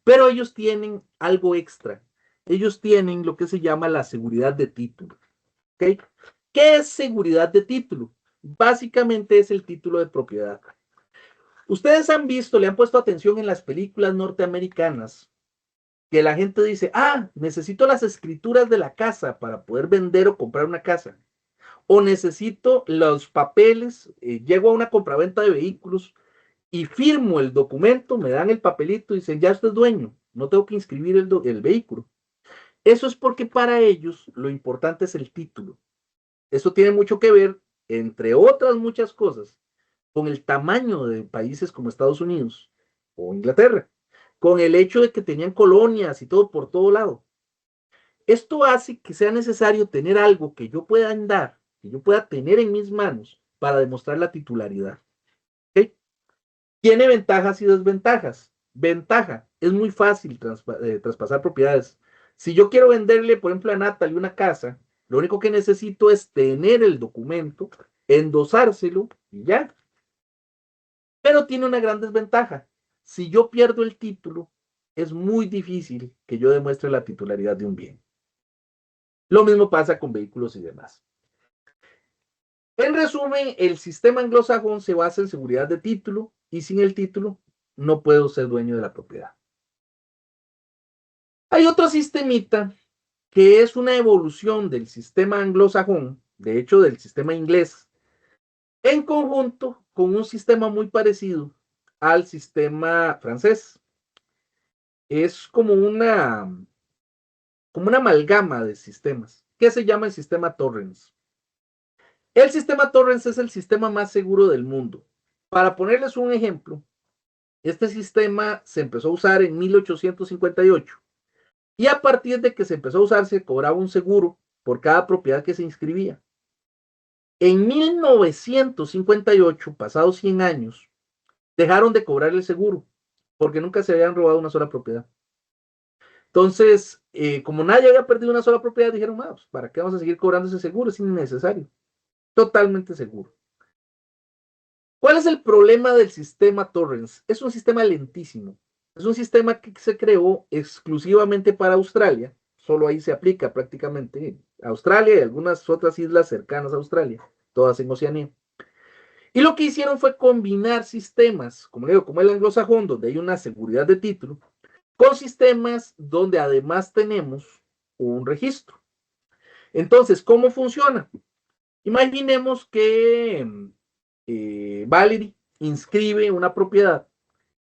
pero ellos tienen algo extra. Ellos tienen lo que se llama la seguridad de título. ¿Okay? ¿Qué es seguridad de título? Básicamente es el título de propiedad. Ustedes han visto, le han puesto atención en las películas norteamericanas, que la gente dice, necesito las escrituras de la casa para poder vender o comprar una casa. O necesito los papeles, llego a una compraventa de vehículos y firmo el documento, me dan el papelito y dicen, ya usted es dueño, no tengo que inscribir el vehículo. Eso es porque para ellos lo importante es el título. Eso tiene mucho que ver, entre otras muchas cosas, con el tamaño de países como Estados Unidos o Inglaterra, con el hecho de que tenían colonias y todo por todo lado. Esto hace que sea necesario tener algo que yo pueda andar, que yo pueda tener en mis manos para demostrar la titularidad. ¿Okay? Tiene ventajas y desventajas. Ventaja, es muy fácil traspasar propiedades. Si yo quiero venderle, por ejemplo, a Natalie una casa, lo único que necesito es tener el documento, endosárselo y ya. Pero tiene una gran desventaja. Si yo pierdo el título, es muy difícil que yo demuestre la titularidad de un bien. Lo mismo pasa con vehículos y demás. En resumen, el sistema anglosajón se basa en seguridad de título y sin el título no puedo ser dueño de la propiedad. Hay otro sistemita que es una evolución del sistema anglosajón, de hecho del sistema inglés, en conjunto con un sistema muy parecido al sistema francés. Es como una amalgama de sistemas, que se llama el sistema Torrens. El sistema Torrens es el sistema más seguro del mundo. Para ponerles un ejemplo, este sistema se empezó a usar en 1858 y a partir de que se empezó a usar se cobraba un seguro por cada propiedad que se inscribía. En 1958, pasados 100 años, dejaron de cobrar el seguro porque nunca se habían robado una sola propiedad. Entonces, como nadie había perdido una sola propiedad, dijeron, pues, ¿para qué vamos a seguir cobrando ese seguro? Es innecesario. Totalmente seguro. ¿Cuál es el problema del sistema Torrens? Es un sistema lentísimo. Es un sistema que se creó exclusivamente para Australia. Solo ahí se aplica prácticamente. Australia y algunas otras islas cercanas a Australia, todas en Oceanía. Y lo que hicieron fue combinar sistemas, como digo, como el anglosajón, donde hay una seguridad de título, con sistemas donde además tenemos un registro. Entonces, ¿cómo funciona? Imaginemos que Valerie inscribe una propiedad.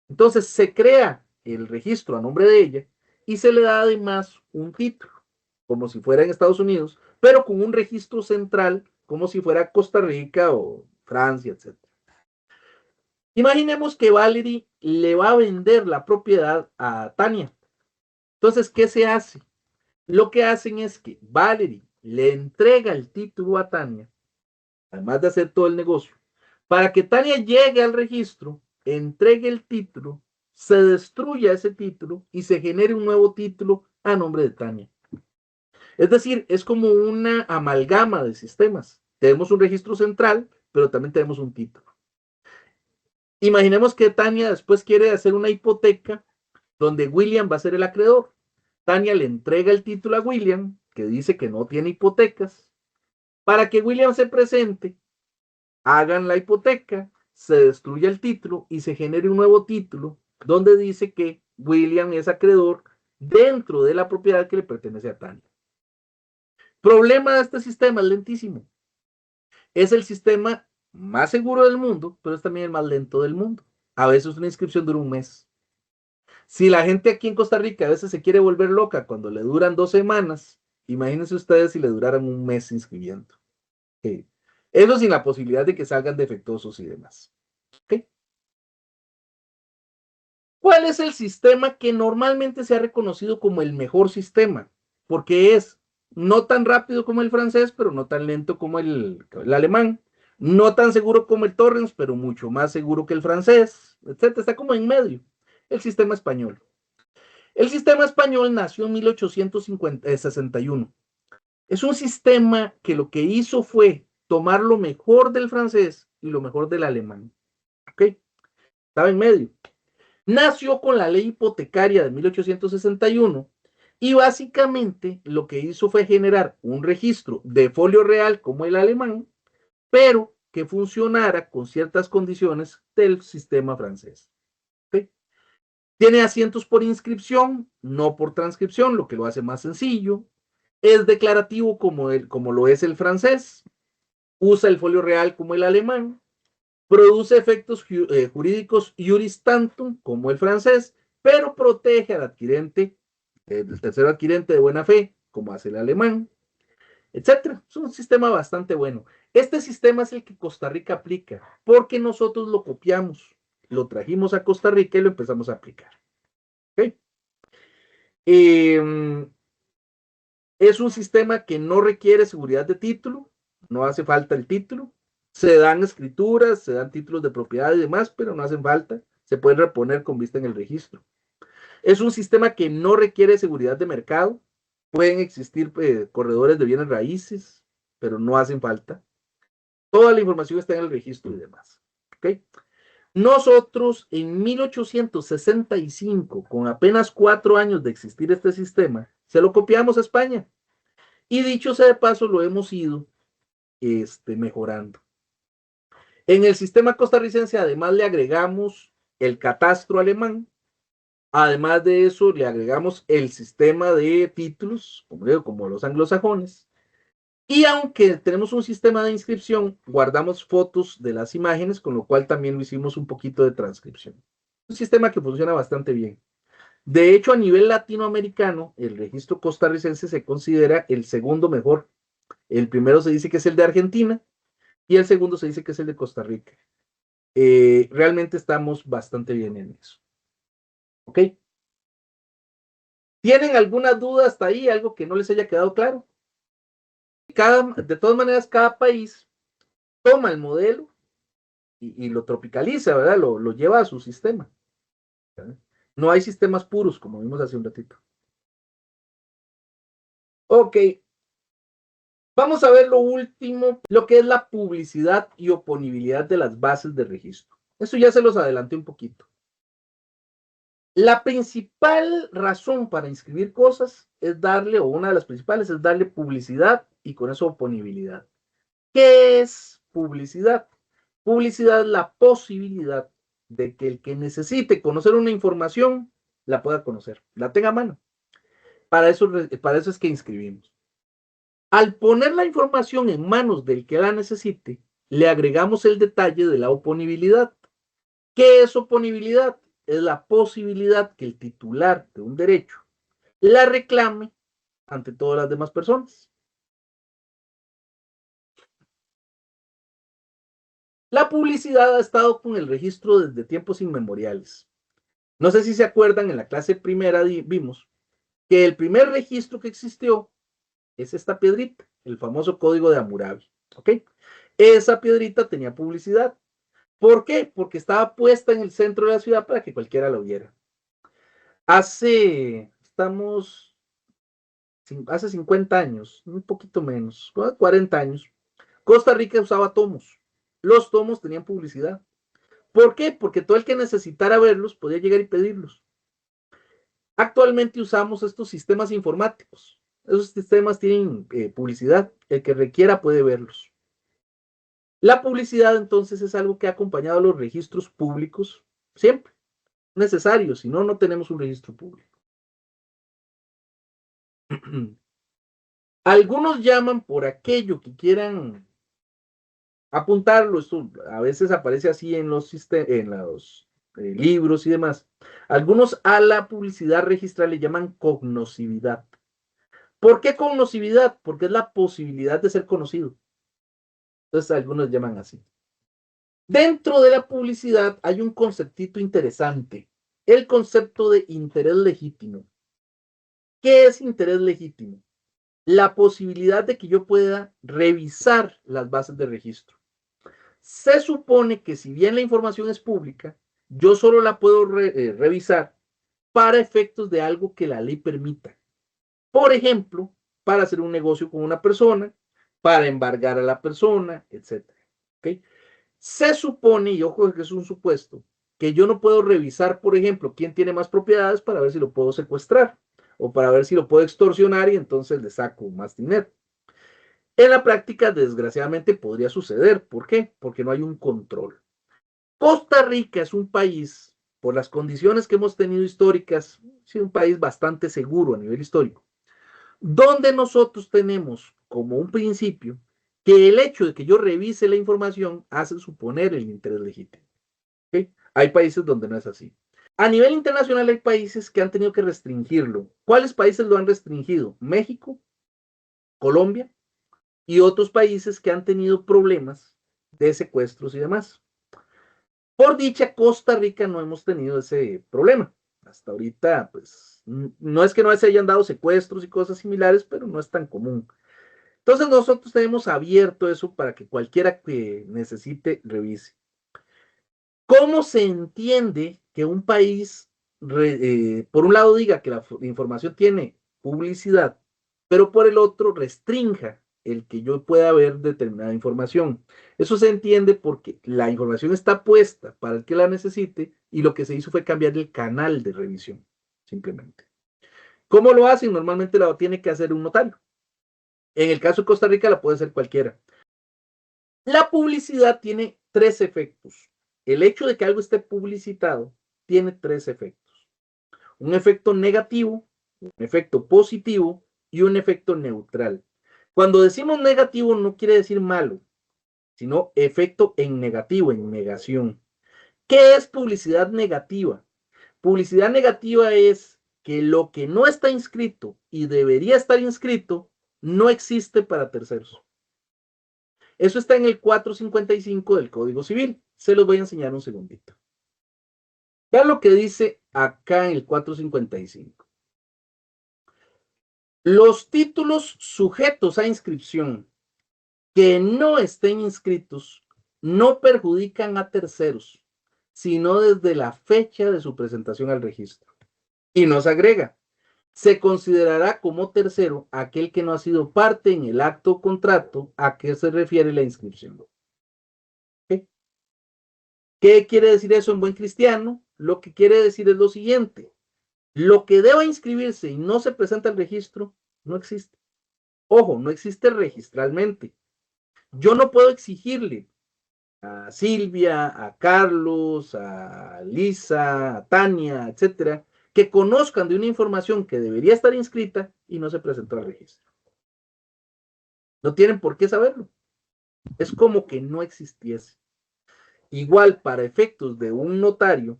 Entonces se crea el registro a nombre de ella y se le da además un título, como si fuera en Estados Unidos, pero con un registro central, como si fuera Costa Rica o Francia, etc. Imaginemos que Valerie le va a vender la propiedad a Tania. Entonces, ¿qué se hace? Lo que hacen es que Valerie le entrega el título a Tania, además de hacer todo el negocio, para que Tania llegue al registro, entregue el título, se destruya ese título y se genere un nuevo título a nombre de Tania. Es decir, es como una amalgama de sistemas. Tenemos un registro central, pero también tenemos un título. Imaginemos que Tania después quiere hacer una hipoteca donde William va a ser el acreedor. Tania le entrega el título a William, que dice que no tiene hipotecas, para que William se presente, hagan la hipoteca, se destruya el título y se genere un nuevo título donde dice que William es acreedor dentro de la propiedad que le pertenece a Tania. Problema de este sistema, es lentísimo. Es el sistema más seguro del mundo, pero es también el más lento del mundo. A veces una inscripción dura un mes. Si la gente aquí en Costa Rica a veces se quiere volver loca cuando le duran 2 semanas, imagínense ustedes si le duraran un mes inscribiendo. Okay. Eso sin la posibilidad de que salgan defectuosos y demás. Okay. ¿Cuál es el sistema que normalmente se ha reconocido como el mejor sistema? Porque es no tan rápido como el francés, pero no tan lento como el alemán. No tan seguro como el Torrens, pero mucho más seguro que el francés, etc. Está como en medio. El sistema español. El sistema español nació en 1861. Es un sistema que lo que hizo fue tomar lo mejor del francés y lo mejor del alemán. ¿Ok? Estaba en medio. Nació con la ley hipotecaria de 1861 y básicamente lo que hizo fue generar un registro de folio real como el alemán, pero que funcionara con ciertas condiciones del sistema francés. ¿Okay? Tiene asientos por inscripción, no por transcripción, lo que lo hace más sencillo. Es declarativo como lo es el francés. Usa el folio real como el alemán. Produce efectos jurídicos iuris tantum como el francés, pero protege al adquirente, el tercero adquirente de buena fe, como hace el alemán, etcétera. Es un sistema bastante bueno. Este sistema es el que Costa Rica aplica, porque nosotros lo copiamos, lo trajimos a Costa Rica y lo empezamos a aplicar. ¿Okay? Es un sistema que no requiere seguridad de título, no hace falta el título. Se dan escrituras, se dan títulos de propiedad y demás, pero no hacen falta. Se pueden reponer con vista en el registro. Es un sistema que no requiere seguridad de mercado. Pueden existir corredores de bienes raíces, pero no hacen falta. Toda la información está en el registro y demás. ¿Okay? Nosotros en 1865, con apenas 4 años de existir este sistema, se lo copiamos a España. Y dicho sea de paso, lo hemos ido mejorando. En el sistema costarricense, además, le agregamos el catastro alemán. Además de eso, le agregamos el sistema de títulos, como los anglosajones. Y aunque tenemos un sistema de inscripción, guardamos fotos de las imágenes, con lo cual también lo hicimos un poquito de transcripción. Un sistema que funciona bastante bien. De hecho, a nivel latinoamericano, el registro costarricense se considera el segundo mejor. El primero se dice que es el de Argentina y el segundo se dice que es el de Costa Rica. Realmente estamos bastante bien en eso. ¿Ok? ¿Tienen alguna duda hasta ahí? ¿Algo que no les haya quedado claro? De todas maneras, cada país toma el modelo y lo tropicaliza, ¿verdad? Lo lleva a su sistema. ¿Verdad? No hay sistemas puros, como vimos hace un ratito. Ok. Vamos a ver lo último, lo que es la publicidad y oponibilidad de las bases de registro. Eso ya se los adelanté un poquito. La principal razón para inscribir cosas es darle, o una de las principales es darle publicidad y con eso oponibilidad. ¿Qué es publicidad? Publicidad es la posibilidad de que el que necesite conocer una información la pueda conocer, la tenga a mano. Para eso es que inscribimos. Al poner la información en manos del que la necesite, le agregamos el detalle de la oponibilidad. ¿Qué es oponibilidad? Es la posibilidad que el titular de un derecho la reclame ante todas las demás personas. La publicidad ha estado con el registro desde tiempos inmemoriales. No sé si se acuerdan, en la clase primera vimos que el primer registro que existió es esta piedrita, el famoso código de Hammurabi. ¿Ok? Esa piedrita tenía publicidad. ¿Por qué? Porque estaba puesta en el centro de la ciudad para que cualquiera la viera. Hace 50 años, un poquito menos, 40 años, Costa Rica usaba tomos. Los tomos tenían publicidad. ¿Por qué? Porque todo el que necesitara verlos podía llegar y pedirlos. Actualmente usamos estos sistemas informáticos. Esos sistemas tienen publicidad. El que requiera puede verlos. La publicidad entonces es algo que ha acompañado a los registros públicos siempre. Necesario, si no, no tenemos un registro público. Algunos llaman por aquello que quieran apuntarlo, esto a veces aparece así en los libros y demás. Algunos a la publicidad registral le llaman cognoscibilidad. ¿Por qué cognoscibilidad? Porque es la posibilidad de ser conocido. Entonces algunos llaman así. Dentro de la publicidad hay un conceptito interesante, el concepto de interés legítimo. ¿Qué es interés legítimo? La posibilidad de que yo pueda revisar las bases de registro. Se supone que si bien la información es pública, yo solo la puedo revisar para efectos de algo que la ley permita. Por ejemplo, para hacer un negocio con una persona, para embargar a la persona, etc. ¿Okay? Se supone, y ojo que es un supuesto, que yo no puedo revisar, por ejemplo, quién tiene más propiedades para ver si lo puedo secuestrar o para ver si lo puedo extorsionar y entonces le saco más dinero. En la práctica, desgraciadamente, podría suceder. ¿Por qué? Porque no hay un control. Costa Rica es un país, por las condiciones que hemos tenido históricas, es un país bastante seguro a nivel histórico, donde nosotros tenemos como un principio que el hecho de que yo revise la información hace suponer el interés legítimo. ¿Okay? Hay países donde no es así. A nivel internacional hay países que han tenido que restringirlo. ¿Cuáles países lo han restringido? México, Colombia y otros países que han tenido problemas de secuestros y demás. Por dicha, Costa Rica no hemos tenido ese problema. Hasta ahorita, pues, no es que no se hayan dado secuestros y cosas similares, pero no es tan común. Entonces nosotros tenemos abierto eso para que cualquiera que necesite revise. ¿Cómo se entiende que un país, por un lado, diga que la información tiene publicidad, pero por el otro restrinja el que yo pueda ver determinada información? Eso se entiende porque la información está puesta para el que la necesite y lo que se hizo fue cambiar el canal de revisión, simplemente. ¿Cómo lo hacen? Normalmente lo tiene que hacer un notario. En el caso de Costa Rica la puede hacer cualquiera. La publicidad tiene 3 efectos. El hecho de que algo esté publicitado tiene 3 efectos. Un efecto negativo, un efecto positivo y un efecto neutral. Cuando decimos negativo no quiere decir malo, sino efecto en negativo, en negación. ¿Qué es publicidad negativa? Publicidad negativa es que lo que no está inscrito y debería estar inscrito no existe para terceros. Eso está en el 455 del Código Civil. Se los voy a enseñar un segundito. Vean lo que dice acá en el 455. Los títulos sujetos a inscripción que no estén inscritos no perjudican a terceros, sino desde la fecha de su presentación al registro. Y nos agrega, se considerará como tercero aquel que no ha sido parte en el acto o contrato a que se refiere la inscripción. ¿Okay? ¿Qué quiere decir eso en buen cristiano? Lo que quiere decir es lo siguiente. Lo que deba inscribirse y no se presenta al registro, no existe. Ojo, no existe registralmente. Yo no puedo exigirle a Silvia, a Carlos, a Lisa, a Tania, etcétera, que conozcan de una información que debería estar inscrita y no se presentó al registro. No tienen por qué saberlo. Es como que no existiese. Igual, para efectos de un notario,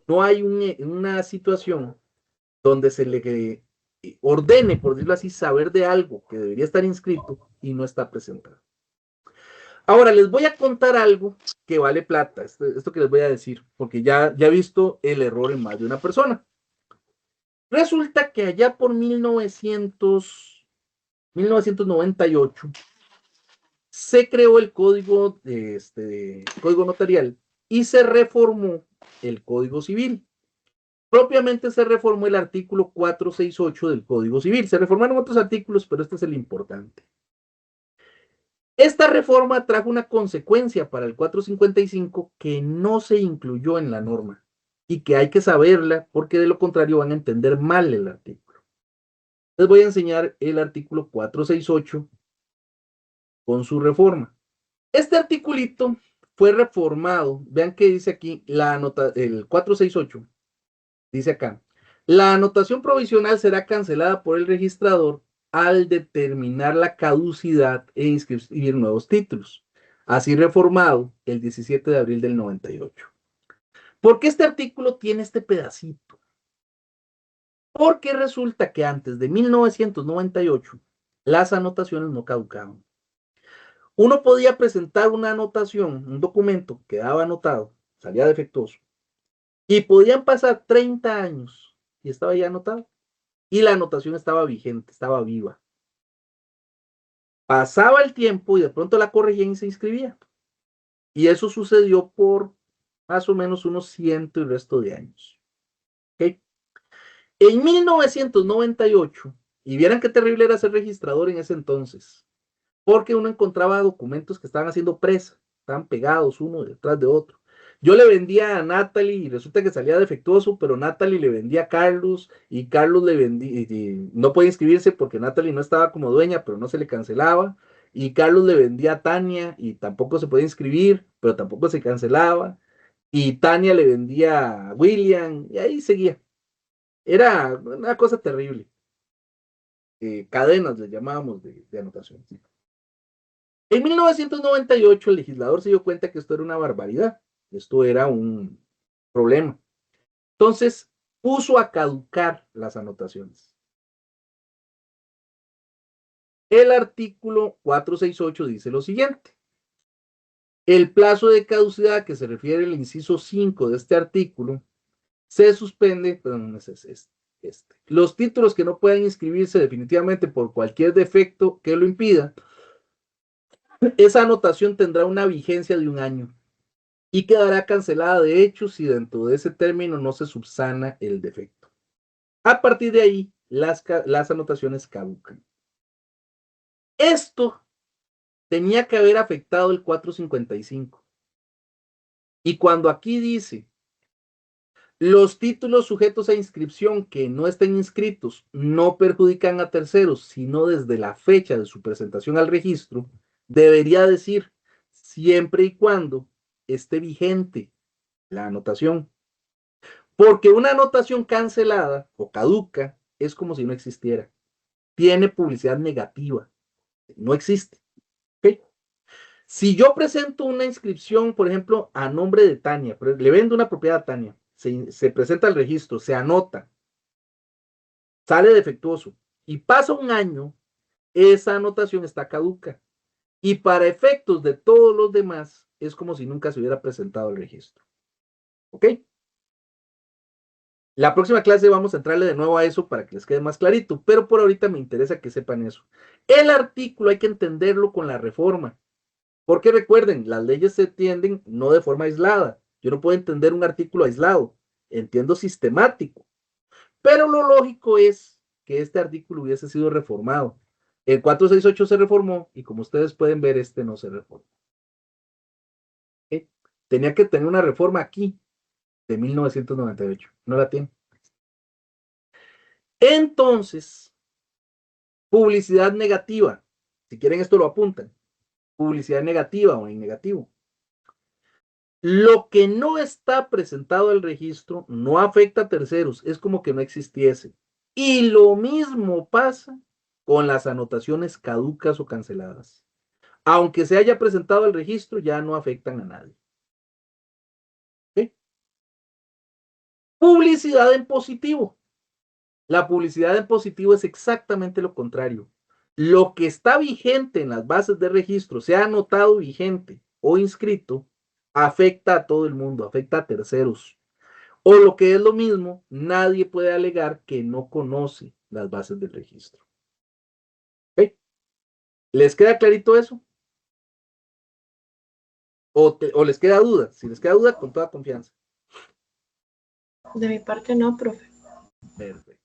no hay una situación donde se le ordene, por decirlo así, saber de algo que debería estar inscrito y no está presentado. Ahora, les voy a contar algo que vale plata, esto que les voy a decir, porque ya he visto el error en más de una persona. Resulta que allá por 1998 se creó el código, código notarial y se reformó el Código Civil. Propiamente se reformó el artículo 468 del Código Civil. Se reformaron otros artículos, pero este es el importante. Esta reforma trajo una consecuencia para el 455 que no se incluyó en la norma y que hay que saberla porque de lo contrario van a entender mal el artículo. Les voy a enseñar el artículo 468 con su reforma. Este articulito fue reformado. Vean que dice aquí el 468. Dice acá, la anotación provisional será cancelada por el registrador al determinar la caducidad e inscribir nuevos títulos. Así reformado el 17 de abril del 98. ¿Por qué este artículo tiene este pedacito? Porque resulta que antes de 1998 las anotaciones no caducaban. Uno podía presentar una anotación, un documento, quedaba anotado, salía defectuoso, y podían pasar 30 años y estaba ya anotado. Y la anotación estaba vigente, estaba viva. Pasaba el tiempo y de pronto la corregían y se inscribía. Y eso sucedió por más o menos unos 100 y resto de años. ¿Okay? En 1998, y vieran qué terrible era ser registrador en ese entonces, porque uno encontraba documentos que estaban haciendo presa, estaban pegados uno detrás de otro. Yo le vendía a Natalie y resulta que salía defectuoso, pero Natalie le vendía a Carlos y Carlos le vendía, y no podía inscribirse porque Natalie no estaba como dueña, pero no se le cancelaba. Y Carlos le vendía a Tania y tampoco se podía inscribir, pero tampoco se cancelaba. Y Tania le vendía a William y ahí seguía. Era una cosa terrible. Cadenas le llamábamos de anotación. En 1998 el legislador se dio cuenta que esto era una barbaridad, esto era un problema. Entonces puso a caducar las anotaciones. El artículo 468 dice lo siguiente. El plazo de caducidad que se refiere al inciso 5 de este artículo se suspende, perdón, es los títulos que no puedan inscribirse definitivamente por cualquier defecto que lo impida, esa anotación tendrá una vigencia de 1 año y quedará cancelada de hecho si dentro de ese término no se subsana el defecto. A partir de ahí, las anotaciones caducan. Esto tenía que haber afectado el 455. Y cuando aquí dice, los títulos sujetos a inscripción que no estén inscritos no perjudican a terceros, sino desde la fecha de su presentación al registro, debería decir, siempre y cuando esté vigente la anotación. Porque una anotación cancelada o caduca es como si no existiera. Tiene publicidad negativa. No existe. ¿Okay? Si yo presento una inscripción, por ejemplo, a nombre de Tania, le vendo una propiedad a Tania, se presenta el registro, se anota, sale defectuoso y pasa un año, esa anotación está caduca. Y para efectos de todos los demás, es como si nunca se hubiera presentado el registro. ¿Ok? La próxima clase vamos a entrarle de nuevo a eso para que les quede más clarito, pero por ahorita me interesa que sepan eso. El artículo hay que entenderlo con la reforma, porque recuerden, las leyes se entienden no de forma aislada. Yo no puedo entender un artículo aislado, entiendo sistemático, pero lo lógico es que este artículo hubiese sido reformado. El 468 se reformó y como ustedes pueden ver, este no se reformó. ¿Okay? Tenía que tener una reforma aquí de 1998, no la tiene. Entonces, publicidad negativa, si quieren esto lo apuntan, publicidad negativa o en negativo. Lo que no está presentado al registro no afecta a terceros, es como que no existiese. Y lo mismo pasa con las anotaciones caducas o canceladas. Aunque se haya presentado al registro, ya no afectan a nadie. ¿Okay? Publicidad en positivo. La publicidad en positivo es exactamente lo contrario. Lo que está vigente en las bases de registro, sea anotado vigente o inscrito, afecta a todo el mundo, afecta a terceros. O lo que es lo mismo, nadie puede alegar que no conoce las bases del registro. ¿Okay? ¿Les queda clarito eso? ¿O les queda duda? Si les queda duda, con toda confianza. De mi parte no, profe. Perfecto.